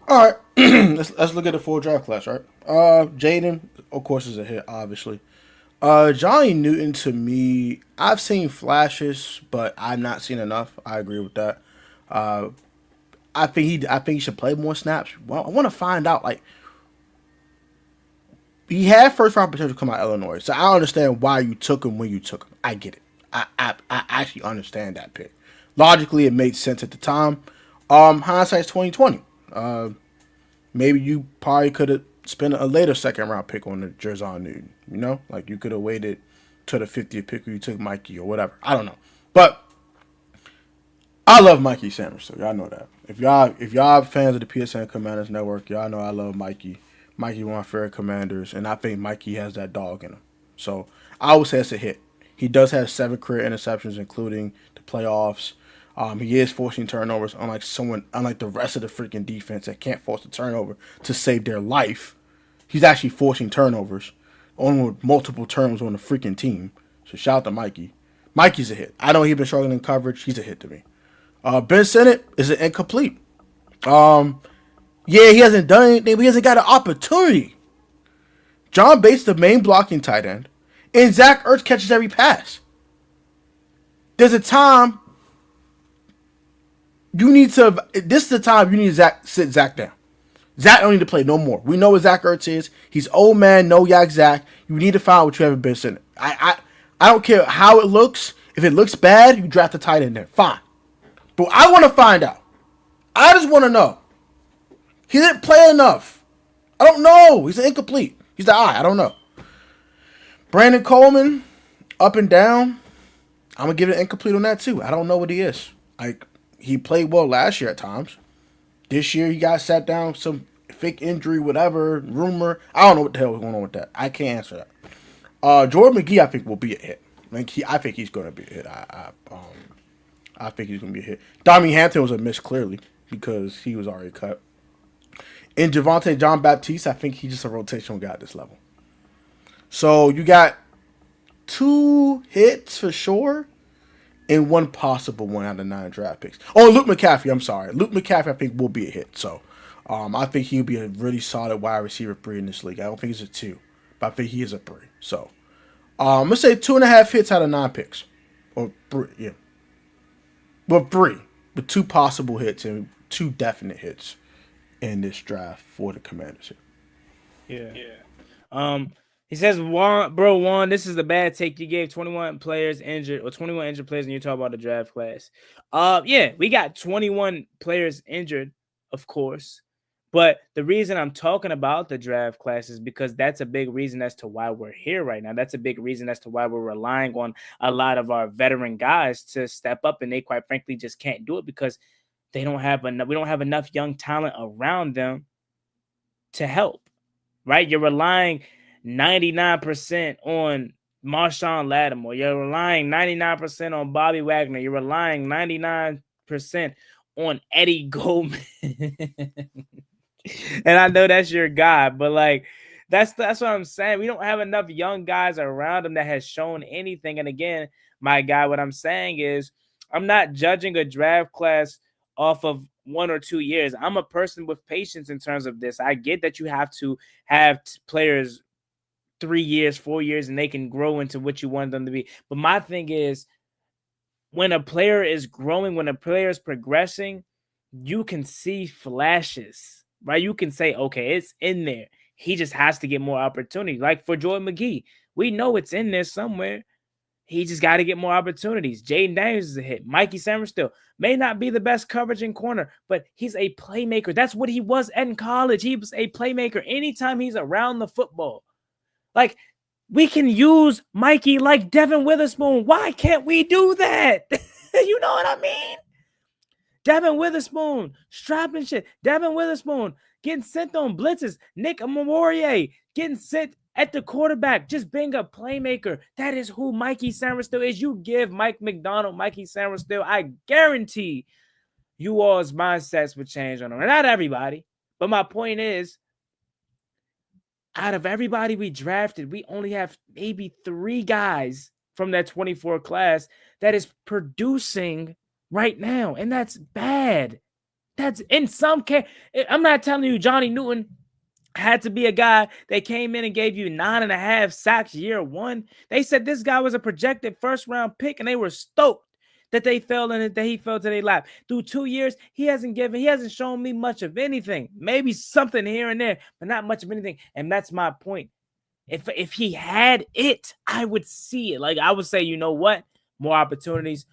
E: All right, let's look at the full draft class, right? Jaden, of course, is a hit, obviously. Johnny Newton, to me, I've seen flashes, but I've not seen enough. I agree with that. I think he should play more snaps. Well, I want to find out, like, he had first round potential to come out of Illinois, so I understand why you took him when you took him. I get it. I actually understand that pick. Logically, it made sense at the time. Hindsight's 2020. Maybe you probably could have spent a later second round pick on the Jerzon Newton. You know, like you could have waited to the 50th pick where you took Mikey or whatever. I don't know, but I love Mikey Sanders, so y'all know that. If y'all fans of the PSN Commanders Network, y'all know I love Mikey. Mikey, one of my favorite commanders, and I think Mikey has that dog in him. So I would say it's a hit. He does have 7 career interceptions, including the playoffs. He is forcing turnovers, unlike the rest of the freaking defense that can't force a turnover to save their life. He's actually forcing turnovers on multiple turns on the freaking team. So shout out to Mikey. Mikey's a hit. I know he's been struggling in coverage. He's a hit to me. Ben Sinnott is an incomplete. Yeah, he hasn't done anything, but he hasn't got an opportunity. John Bates, the main blocking tight end, and Zach Ertz catches every pass. There's a time this is the time you need to sit Zach down. Zach don't need to play no more. We know what Zach Ertz is. He's old man, no yak Zach. You need to find what you haven't been Sinnott. I don't care how it looks. If it looks bad, you draft a tight end there. Fine. But I want to find out. I just want to know. He didn't play enough. I don't know. He's incomplete. He's the eye. I don't know. Brandon Coleman, up and down. I'm going to give it an incomplete on that too. I don't know what he is. He played well last year at times. This year he got sat down some fake injury, whatever, rumor. I don't know what the hell is going on with that. I can't answer that. Jordan McGee, I think, will be a hit. I think he's going to be a hit. I think he's going to be a hit. Dami Hampton was a miss, clearly, because he was already cut. And Javonte John Baptiste, I think he's just a rotational guy at this level. So you got 2 hits for sure, and 1 possible one out of 9 draft picks. Oh, Luke McCaffrey, I'm sorry. Luke McCaffrey, I think, will be a hit. So I think he'll be a really solid wide receiver 3 in this league. I don't think he's a 2, but I think he is a 3. So let's say 2.5 hits out of 9 picks. Or 3, yeah. Well, 3. With 2 possible hits and 2 definite hits in this draft for the Commanders
A: here. Yeah. He says, Juan, this is the bad take. You gave 21 players injured or 21 injured players and you talk about the draft class. Yeah, we got 21 players injured, of course. But the reason I'm talking about the draft class is because that's a big reason as to why we're here right now. That's a big reason as to why we're relying on a lot of our veteran guys to step up, and they quite frankly just can't do it because we don't have enough young talent around them to help, right? You're relying 99% on MARSHON Lattimore. You're relying 99% on Bobby Wagner. You're relying 99% on Eddie Goldman. And I know that's your guy, but like that's what I'm saying. We don't have enough young guys around him that has shown anything. And again, my guy, what I'm saying is I'm not judging a draft class off of 1 or 2 years. I'm a person with patience in terms of this. I get that you have to have players 3 years, 4 years, and they can grow into what you want them to be. But my thing is, when a player is growing, when a player is progressing, you can see flashes, right? You can say, okay, it's in there. He just has to get more opportunity. Like for Jordan McGee, we know it's in there somewhere. He just got to get more opportunities. Jaden Daniels is a hit. Mikey Samerstill may not be the best coverage in corner, but he's a playmaker. That's what he was in college. He was a playmaker anytime he's around the football. Like, we can use Mikey like Devin Witherspoon. Why can't we do that? You know what I mean? Devin Witherspoon, strapping shit. Devin Witherspoon getting sent on blitzes. Nick Amorier getting sent at the quarterback, just being a playmaker. That is who Mikey Samerstill is. You give Mike McDonald, Mikey Samerstill, I guarantee you all's mindsets would change on him. And not everybody, but my point is, out of everybody we drafted, we only have maybe 3 guys from that 24 class that is producing right now. And that's bad. That's in some case. I'm not telling you Johnny Newton had to be a guy that came in and gave you 9.5 sacks year 1. They said this guy was a projected first-round pick, and they were stoked that he fell to their lap. Through 2 years, he hasn't shown me much of anything. Maybe something here and there, but not much of anything. And that's my point. If he had it, I would see it. Like I would say, you know what? More opportunities,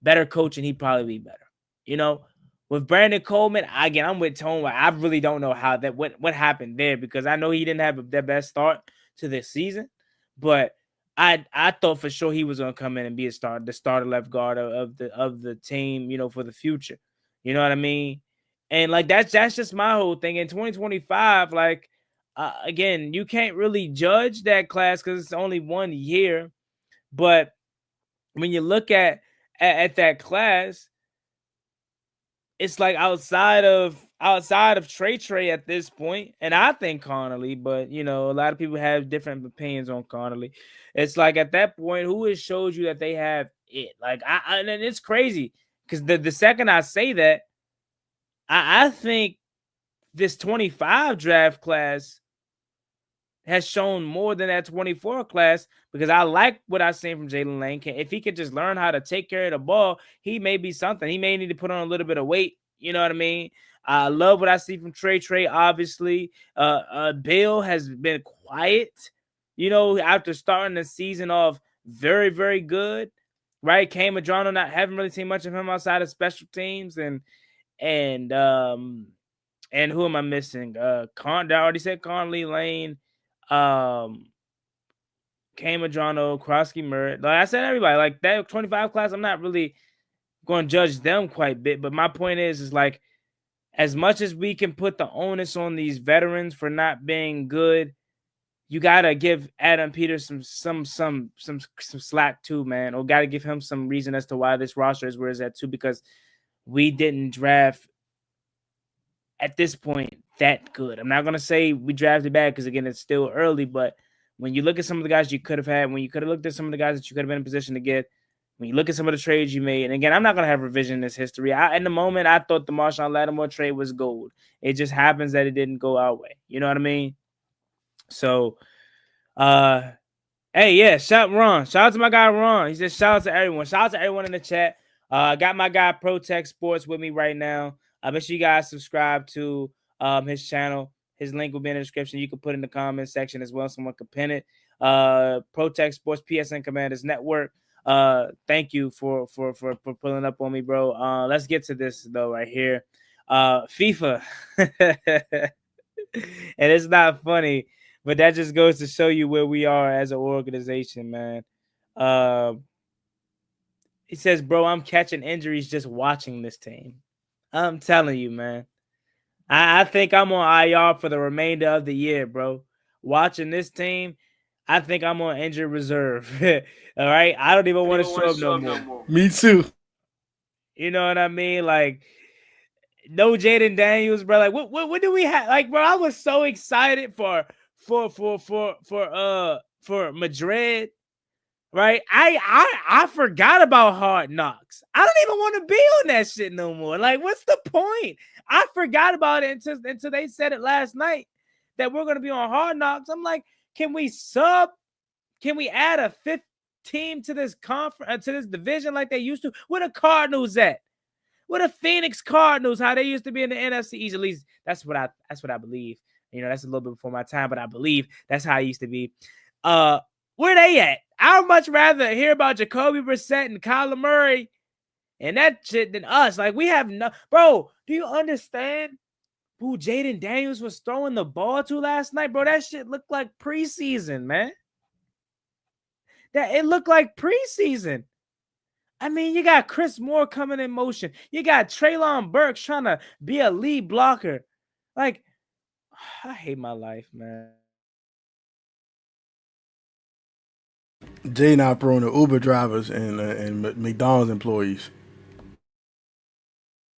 A: better coaching, he'd probably be better. You know, with Brandon Coleman, again, I'm with Tone. I really don't know how what happened there, because I know he didn't have the best start to this season, but I thought for sure he was going to come in and be the starter left guard of the team, you know, for the future. You know what I mean? And like that's just my whole thing. In 2025, like again, you can't really judge that class because it's only 1 year. But when you look at that class, it's like outside of Trey at this point, and I think Connolly, but you know, a lot of people have different opinions on Connolly. It's like at that point, who has showed you that they have it? Like and it's crazy because the second I say that, I think this 25 draft class has shown more than that 24 class, because I like what I've seen from Jalen Lane. If he could just learn how to take care of the ball, he may be something. He may need to put on a little bit of weight. You know what I mean? I love what I see from Trey, obviously. Bill has been quiet, you know, after starting the season off very, very good, right? Cam Madrano, haven't really seen much of him outside of special teams. And who am I missing? I already said Conley, Lane, Cam Madrano, Krosky Murray. Like I said, everybody, like that 25 class, I'm not really going to judge them quite a bit. But my point is like, as much as we can put the onus on these veterans for not being good, you gotta give Adam Peters some slack too, man. Or gotta give him some reason as to why this roster is where it's at too, because we didn't draft at this point that good. I'm not gonna say we drafted bad because again it's still early, but when you look at some of the guys you could have had, when you could have looked at some of the guys that you could have been in position to get, when you look at some of the trades you made, and again, I'm not gonna have revisionist history. In the moment, I thought the MARSHON Lattimore trade was gold. It just happens that it didn't go our way. You know what I mean? So, hey, yeah, shout out to my guy Ron. He said shout out to everyone. Shout out to everyone in the chat. Got my guy Protect Sports with me right now. Make sure you guys subscribe to his channel. His link will be in the description. You can put in the comment section as well. Someone can pin it. Protect Sports PSN Commanders Network. Thank you for pulling up on me, bro. Let's get to this though right here. FIFA. And it's not funny, but that just goes to show you where we are as an organization, man. He says, bro, I'm catching injuries just watching this team. I'm telling you, man. I think I'm on IR for the remainder of the year, bro. Watching this team, I think I'm on injured reserve. All right? I don't even want to show up no more.
E: Me too.
A: You know what I mean? Like, no Jaden Daniels, bro. Like, what do we have? Like, bro, I was so excited for Madrid, right? I forgot about Hard Knocks. I don't even want to be on that shit no more. Like, what's the point? I forgot about it until they said it last night that we're gonna be on Hard Knocks. I'm like, can we sub? Can we add a fifth team to this conference, to this division like they used to? Where the Cardinals at? Where the Phoenix Cardinals? How they used to be in the NFC East? At least that's what I believe. You know, that's a little bit before my time, but I believe that's how it used to be. Where they at? I would much rather hear about Jacoby Brissett and Kyler Murray and that shit than us. Like, we have no, bro. Do you understand who Jaden Daniels was throwing the ball to last night, bro? That shit looked like preseason, man. That it looked like preseason. I mean, you got Chris Moore coming in motion. You got Treylon Burks trying to be a lead blocker. Like, I hate my life, man.
E: Jay not throwing the Uber drivers and McDonald's employees.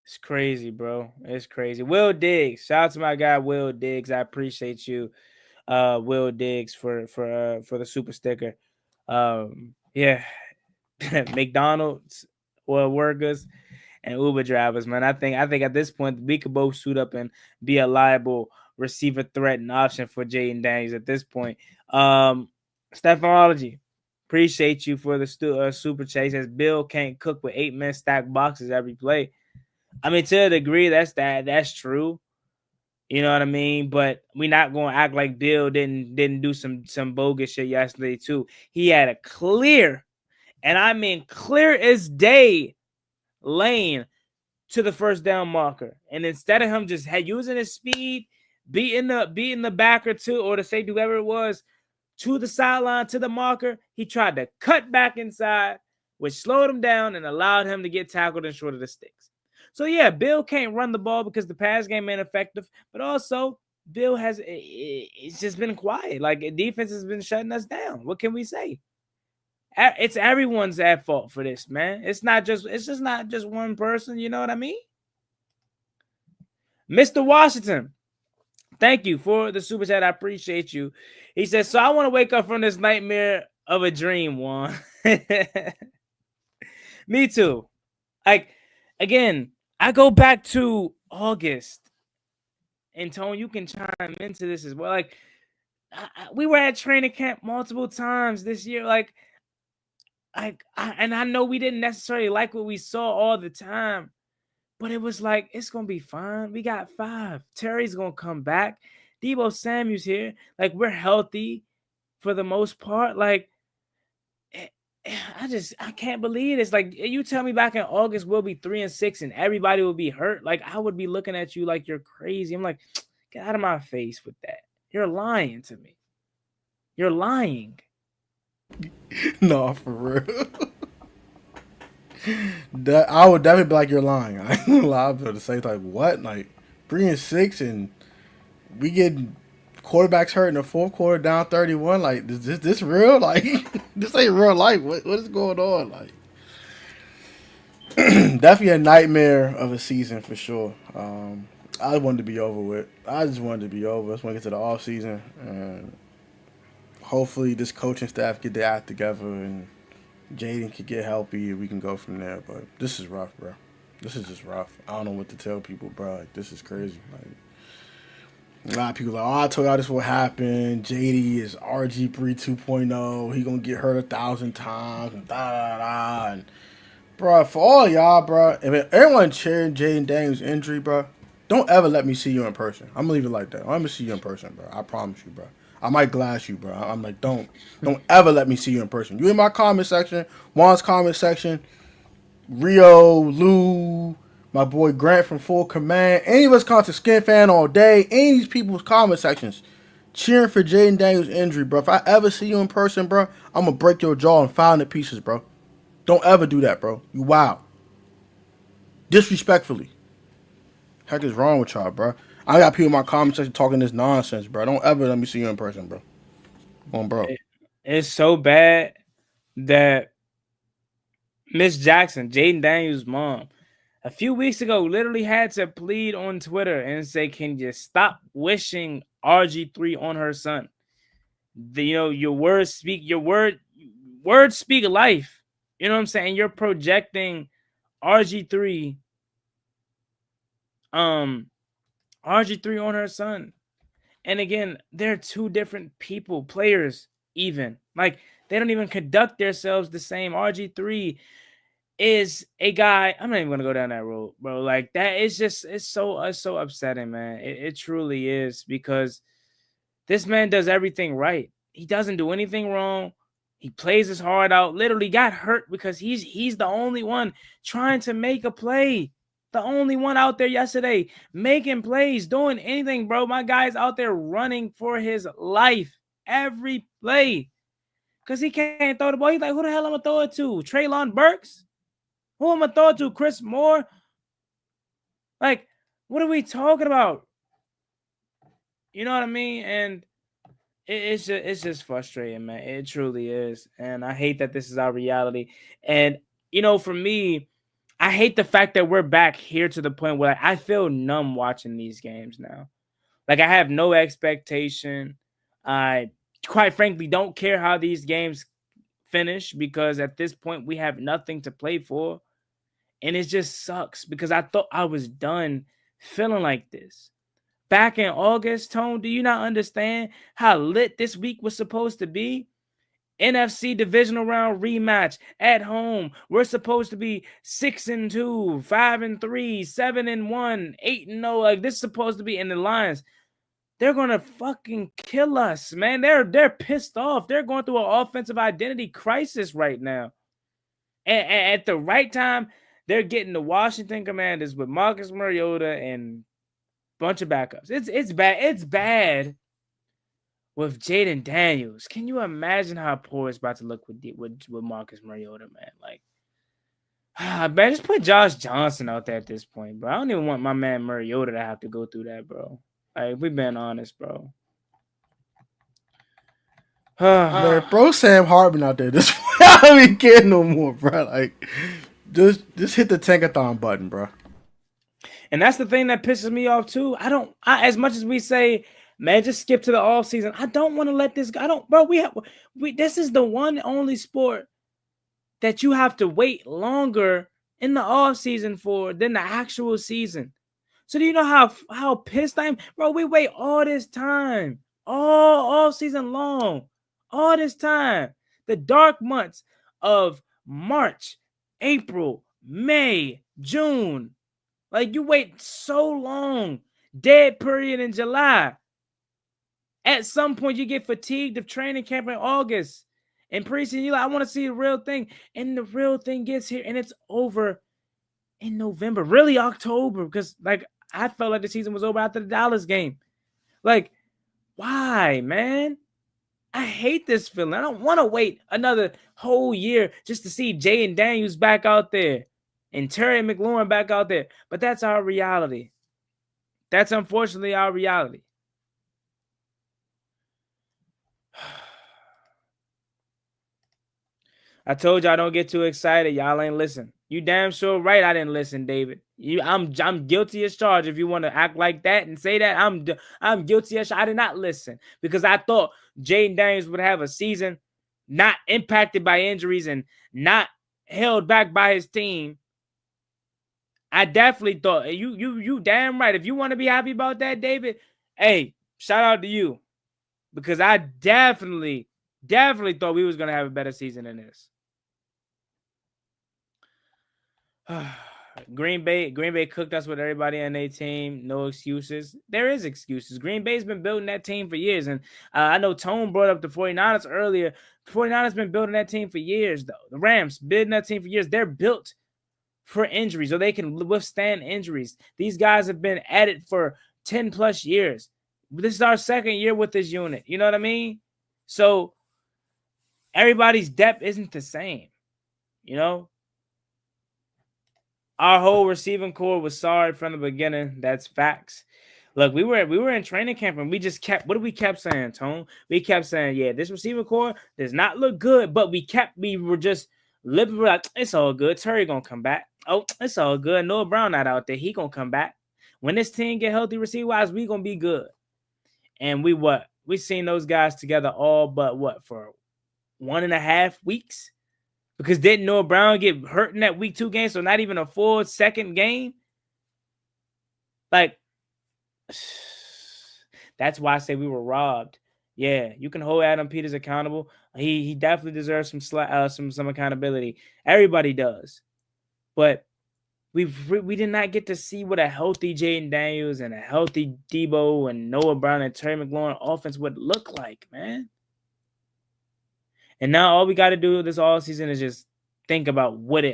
A: It's crazy, bro. It's crazy. Will Diggs. Shout out to my guy Will Diggs. I appreciate you, Will Diggs, for the super sticker. Yeah. McDonald's workers and Uber drivers, man. I think at this point we could both suit up and be a receiver threat and option for Jaden Daniels at this point. Stephanology, appreciate you for the super chase. As Bill can't cook with 8-man stacked boxes every play. I mean, to a degree, that's true. You know what I mean? But we're not going to act like Bill didn't do some bogus shit yesterday too. He had a clear, and I mean clear as day, lane to the first down marker. And instead of him just using his speed, beating the backer to, or the safety, whoever it was, to the sideline, to the marker, he tried to cut back inside, which slowed him down and allowed him to get tackled and short of the sticks. So yeah, Bill can't run the ball because the pass game ain't effective, but also Bill it's just been quiet. Like, defense has been shutting us down. What can we say? It's everyone's at fault for this, man. It's just not just one person. You know what I mean? Mr. Washington, thank you for the super chat. I appreciate you. He says, so I want to wake up from this nightmare of a dream, Juan. Me too. Like, again, I go back to August. And Tone, you can chime into this as well. Like, we were at training camp multiple times this year. Like, and I know we didn't necessarily like what we saw all the time, but it was like, it's going to be fine. We got 5. Terry's going to come back. Deebo Samuel's here. Like, we're healthy for the most part. Like, I can't believe it. It's like, you tell me back in August we'll be 3-6 and everybody will be hurt. Like, I would be looking at you like you're crazy. I'm like, get out of my face with that. You're lying to me. You're lying.
E: No, for real. I would definitely be like, you're lying. I ain't gonna lie. I'd be the same type. What? Like, 3-6, and we get quarterbacks hurt in the fourth quarter, down 31. Like, is this real? Like, this ain't real life. What is going on? Like, definitely a nightmare of a season for sure. I wanted to be over with. I just wanted to be over. I just want to get to the off season, and hopefully this coaching staff get their act together and Jaden can get healthy and we can go from there. But this is rough, bro. This is just rough. I don't know what to tell people, bro. Like, this is crazy. Like, a lot of people are like, oh, I told y'all this will happen. JD is RG3 2.0. He gonna get hurt 1,000 times and da da da. And bro, for all y'all, bro, if everyone cheering Jaden Daniels' injury, bro, don't ever let me see you in person. I'm gonna leave it like that. I'm gonna see you in person, bro. I promise you, bro. I might glass you, bro. I'm like, don't ever let me see you in person. You in my comment section, Juan's comment section, Rio, Lou, my boy Grant from Full Command, any of us content Skin Fan all day, any of these people's comment sections cheering for Jaden Daniels' injury, bro. If I ever see you in person, bro, I'm gonna break your jaw and file into pieces, bro. Don't ever do that, bro. You wild. Disrespectfully. Heck is wrong with y'all, bro? I got people in my comment section talking this nonsense, bro. Don't ever let me see you in person, bro. Come on, bro.
A: It's so bad that Miss Jackson, Jaden Daniels' mom, a few weeks ago literally had to plead on Twitter and say, can you stop wishing RG3 on her son? Your words speak life. You know what I'm saying? You're projecting RG3 RG3 on her son. And again, they're two different people, players even. Like, they don't even conduct themselves the same. RG3 is a guy, I'm not even going to go down that road, bro. Like, that is just, it's so upsetting, man. It truly is, because this man does everything right. He doesn't do anything wrong. He plays his heart out. Literally got hurt because he's the only one trying to make a play. The only one out there yesterday making plays, doing anything, bro. My guy's out there running for his life every play because he can't throw the ball. He's like, who the hell am I going to throw it to? Treylon Burks? Who am I going to throw it to? Chris Moore? Like, what are we talking about? You know what I mean? And it's just frustrating, man. It truly is. And I hate that this is our reality. And, for me, I hate the fact that we're back here to the point where I feel numb watching these games now. Like, I have no expectation. I, quite frankly, don't care how these games finish, because at this point we have nothing to play for. And it just sucks because I thought I was done feeling like this. Back in August, Tone, do you not understand how lit this week was supposed to be? NFC divisional round rematch at home. We're supposed to be 6-2, 5-3, 7-1, 8-0. Like, this is supposed to be in the Lions. They're gonna fucking kill us, man. They're pissed off. They're going through an offensive identity crisis right now. And at the right time, they're getting the Washington Commanders with Marcus Mariota and a bunch of backups. It's bad. It's bad. With Jaden Daniels, can you imagine how poor it's about to look with Marcus Mariota, man? Like, man, just put Josh Johnson out there at this point, bro. I don't even want my man Mariota to have to go through that, bro. Like, we've been honest, bro.
E: Man, bro, Sam Hartman out there. This I don't even care no more, bro. Like, just hit the tankathon button, bro.
A: And that's the thing that pisses me off too. As much as we say, man, just skip to the off season, I don't want to let this go. This is the one only sport that you have to wait longer in the off season for than the actual season. So do you know how pissed I am? Bro, we wait all this time, all season long, all this time. The dark months of March, April, May, June. Like, you wait so long. Dead period in July. At some point, you get fatigued of training camp in August. And preseason, you're like, I want to see the real thing. And the real thing gets here, and it's over in November. Really, October. Because, like, I felt like the season was over after the Dallas game. Like, why, man? I hate this feeling. I don't want to wait another whole year just to see Jaden Daniels back out there and Terry McLaurin back out there. But that's our reality. That's unfortunately our reality. I told y'all don't get too excited. Y'all ain't listen. You damn sure right I didn't listen, David. I'm guilty as charged. If you want to act like that and say that, I'm guilty as charged. I did not listen because I thought Jaden Daniels would have a season not impacted by injuries and not held back by his team. I definitely thought you damn right. If you want to be happy about that, David, hey, shout out to you. Because I definitely thought we was gonna have a better season than this. Green Bay cooked us with everybody on their team. No excuses. There is excuses. Green Bay's been building that team for years. And I know Tone brought up the 49ers earlier. The 49ers been building that team for years, though. The Rams building that team for years. They're built for injuries, or they can withstand injuries. These guys have been at it for 10 plus years. This is our second year with this unit. You know what I mean? So everybody's depth isn't the same. You know? Our whole receiving core was sorry from the beginning. That's facts. Look, we were in training camp and we just kept, what did we kept saying, Tone? We kept saying, yeah, this receiving core does not look good, but we were just living like, it's all good. Terry gonna come back. Oh, it's all good. Noah Brown not out there. He gonna come back. When this team get healthy receiver-wise, we gonna be good. And we seen those guys together all but for 1.5 weeks? Because didn't Noah Brown get hurt in that week 2 game? So not even a full second game? Like, that's why I say we were robbed. Yeah, you can hold Adam Peters accountable. He definitely deserves some accountability. Everybody does. But we did not get to see what a healthy Jaden Daniels and a healthy Debo and Noah Brown and Terry McLaurin offense would look like, man. And now all we got to do this all season is just think about what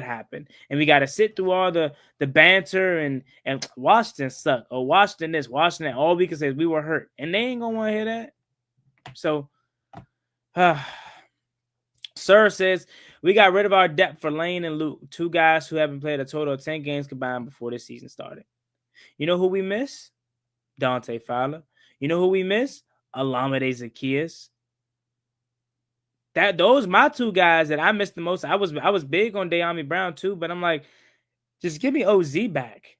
A: happened. And we got to sit through all the banter and Washington sucked or Washington this, Washington that. All we can say is we were hurt. And they ain't going to want to hear that. So, Sir says, we got rid of our depth for Lane and Luke, 2 guys who haven't played a total of 10 games combined before this season started. You know who we miss? Dante Fowler. You know who we miss? Olamide Zaccheaus. Those my 2 guys that I missed the most. I was big on De'Ami Brown too, but I'm like, just give me OZ back.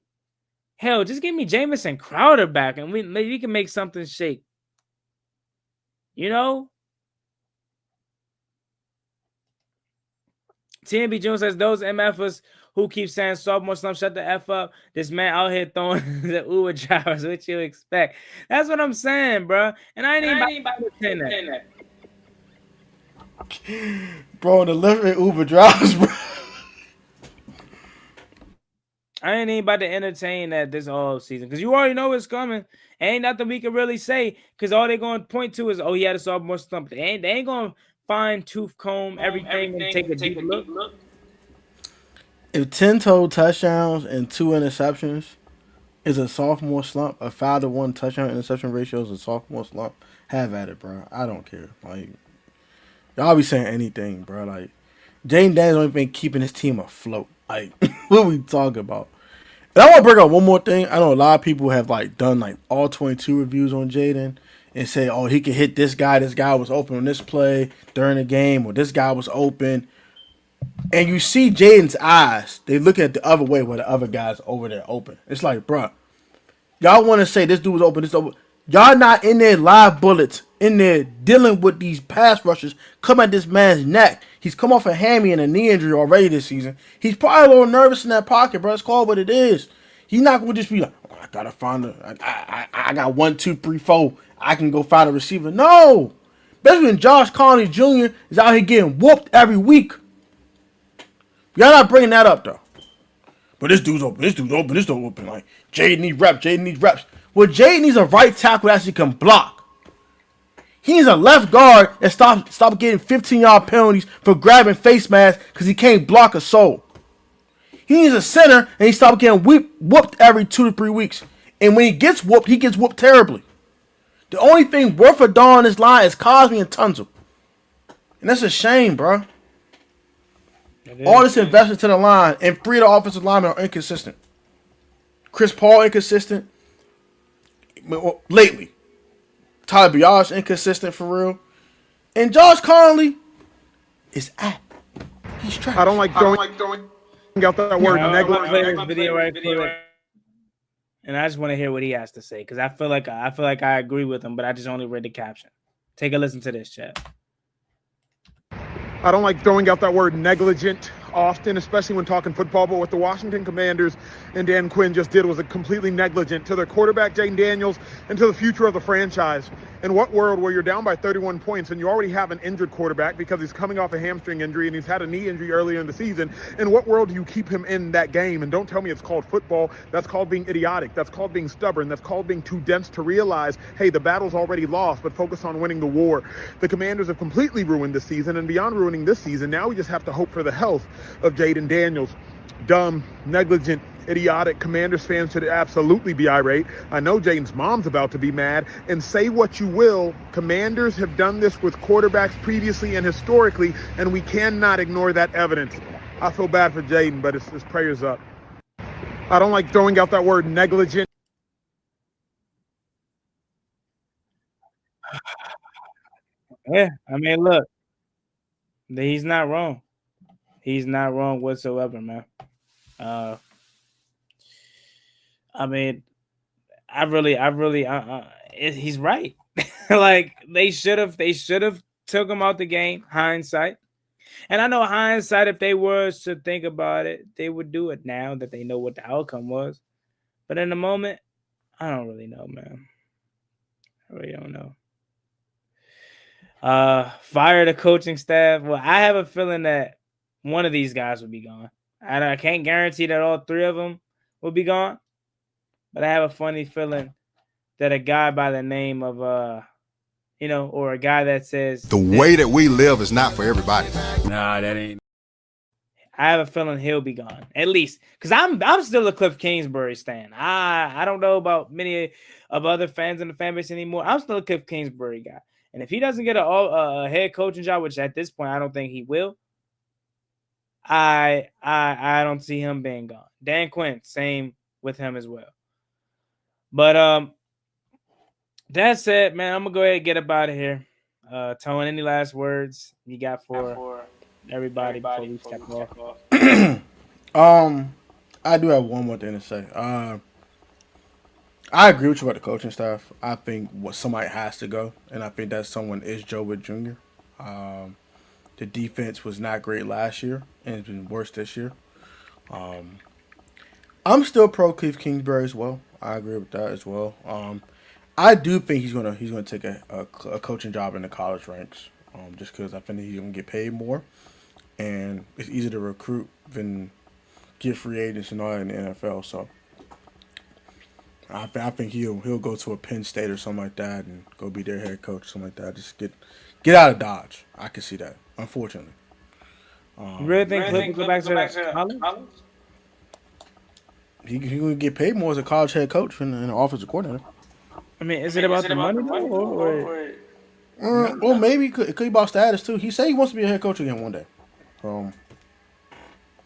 A: Hell, just give me Jamison Crowder back, and we can make something shake. You know? TNB Jones says, those MFers who keep saying sophomore slump, shut the F up. This man out here throwing the Uber drivers. What you expect? That's what I'm saying, bro. And I ain't about to pretend that.
E: Bro, the living Uber drivers, bro.
A: I ain't even about to entertain that this whole season because you already know it's coming. Ain't nothing we can really say because all they're going to point to is, oh, he had a sophomore slump. They ain't going to fine tooth comb everything and take a deep look.
E: If 10 total touchdowns and 2 interceptions is a sophomore slump, a 5-to-1 touchdown interception ratio is a sophomore slump, have at it, bro. I don't care. Like, y'all be saying anything, bro. Like, Jaden Daniels only been keeping his team afloat. Like, what we talking about? And I want to bring up one more thing. I know a lot of people have done all 22 reviews on Jaden and say, oh, he can hit this guy. This guy was open on this play during the game, or this guy was open. And you see Jaden's eyes. They look at the other way where the other guy's over there open. It's like, bro, y'all want to say this dude was open, this open. Y'all not in there live bullets, in there dealing with these pass rushers come at this man's neck. He's come off a hammy and a knee injury already this season. He's probably a little nervous in that pocket, bro. It's called what it is. He's not going to just be like, oh, I got to find I got 1, 2, 3, 4. I can go find a receiver. No. Especially when Josh Conley Jr. is out here getting whooped every week. Y'all not bringing that up, though. But this dude's open. This dude's open. Like, Jaden needs reps. Well, Jaden needs a right tackle that actually can block. He needs a left guard that stop getting 15-yard penalties for grabbing face masks because he can't block a soul. He needs a center, and he stops getting whooped every 2 to 3 weeks. And when he gets whooped terribly. The only thing worth a darn on this line is Cosme and Tunzel. And that's a shame, bro. All this investment to the line, and 3 of the offensive linemen are inconsistent. Chris Paul inconsistent. lately. Tyler Biadasz inconsistent for real. And Josh Conley is at. He's trash.
B: I don't like throwing out that word
A: I'm gonna play
B: negligent.
A: this video right quick, and I just want to hear what he has to say because I feel like I agree with him, but I just only read the caption. Take a listen to this, chat.
B: I don't like throwing out that word negligent often, especially when talking football, but what the Washington Commanders and Dan Quinn just did was a completely negligent to their quarterback, Jaden Daniels, and to the future of the franchise. In what world where you're down by 31 points and you already have an injured quarterback because he's coming off a hamstring injury and he's had a knee injury earlier in the season, in what world do you keep him in that game? And don't tell me it's called football. That's called being idiotic. That's called being stubborn. That's called being too dense to realize, hey, the battle's already lost, but focus on winning the war. The Commanders have completely ruined this season, and beyond ruining this season, now we just have to hope for the health of Jaden Daniels. Dumb, negligent, idiotic. Commanders fans should absolutely be irate. I know Jaden's mom's about to be mad. And say what you will, Commanders have done this with quarterbacks previously and historically, and we cannot ignore that evidence. I feel bad for Jaden, but it's prayers up. I don't like throwing out that word negligent.
A: Yeah, I mean, look, he's not wrong. He's not wrong whatsoever, man. I mean, he's right. Like they should have took him out the game. Hindsight, and I know hindsight. If they were to think about it, they would do it now that they know what the outcome was. But in the moment, I don't really know, man. I really don't know. Fire the coaching staff. Well, I have a feeling that one of these guys will be gone. I can't guarantee that all three of them will be gone, but I have a funny feeling that a guy by the name of or a guy that says
C: The way that we live is not for everybody.
B: Nah, that ain't.
A: I have a feeling he'll be gone, at least because I'm still a Cliff Kingsbury stan. I don't know about many of other fans in the fan base anymore. I'm still a Cliff Kingsbury guy, and if he doesn't get a head coaching job, which at this point I don't think he will, I don't see him being gone. Dan Quinn, same with him as well. But that said, man, I'm gonna go ahead and get up out of here. Tone, any last words you got for everybody before we step off?
E: I do have one more thing to say. I agree with you about the coaching staff. I think somebody has to go, and I think that someone is Joe Wood Jr. The defense was not great last year, and it's been worse this year. I'm still pro Cliff Kingsbury as well. I agree with that as well. I do think he's gonna take a coaching job in the college ranks, just because I think he's gonna get paid more, and it's easier to recruit than get free agents and all that in the NFL. So I think he'll go to a Penn State or something like that and go be their head coach, something like that. Just get out of Dodge. I can see that, unfortunately.
A: You really think Cliff will go back to college?
E: He gonna get paid more as a college head coach and an offensive coordinator.
A: I mean, is it about the money though, or?
E: Well, maybe it could be about status too. He said he wants to be a head coach again one day. I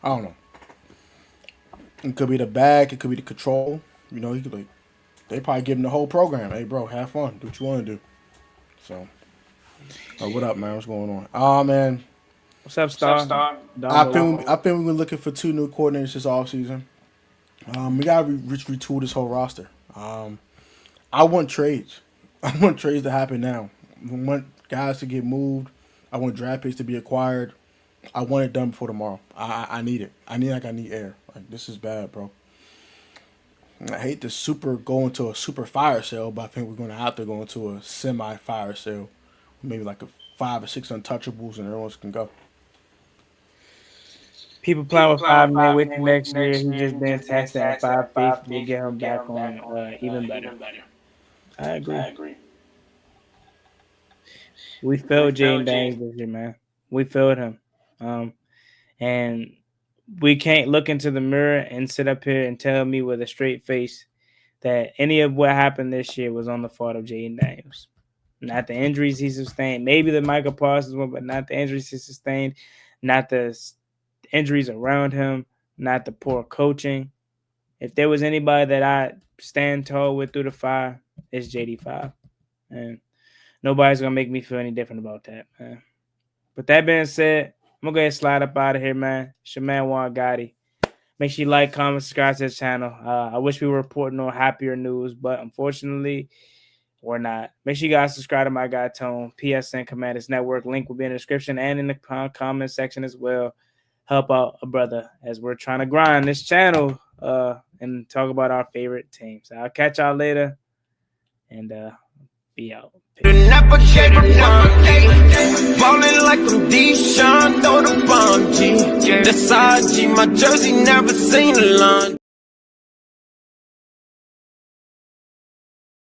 E: don't know. It could be the bag. It could be the control. You know, he could they probably give him the whole program. Hey, bro, have fun. Do what you want to do. So, what up, man? What's going on? Man.
A: What's up, Star?
E: I think we were looking for 2 new coordinators this offseason. We gotta retool this whole roster. I want trades. I want trades to happen now. I want guys to get moved. I want draft picks to be acquired. I want it done before tomorrow. I need it. I need air. Like, this is bad, bro. I hate to go into a super fire sale, but I think we're going to have to go into a semi-fire sale. Maybe like 5 or 6 untouchables, and everyone can go.
A: People playing with $5 million with him next year. He just been taxed at $5 feet to get him back on even better. I agree. We failed Jaden Daniels this year, man. We failed him. And we can't look into the mirror and sit up here and tell me with a straight face that any of what happened this year was on the fault of Jaden Daniels. Not the injuries he sustained. Maybe the Michael Parsons one, but not the injuries he sustained. Not the injuries around him. Not the poor coaching. If there was anybody that I stand tall with through the fire, it's JD5. And nobody's going to make me feel any different about that, man. But that being said, I'm going to go ahead and slide up out of here, man. It's your man, Juan Gotti. Make sure you like, comment, subscribe to the channel. I wish we were reporting on happier news, but unfortunately, we're not. Make sure you guys subscribe to my guy, Tone, PSN Commanders Network. Link will be in the description and in the comment section as well. Help out a brother as we're trying to grind this channel and talk about our favorite teams. I'll catch y'all later and be out.
G: Ballin' like I'm D-Sean, throw the bomb, G. That's IG, my jersey never seen a line.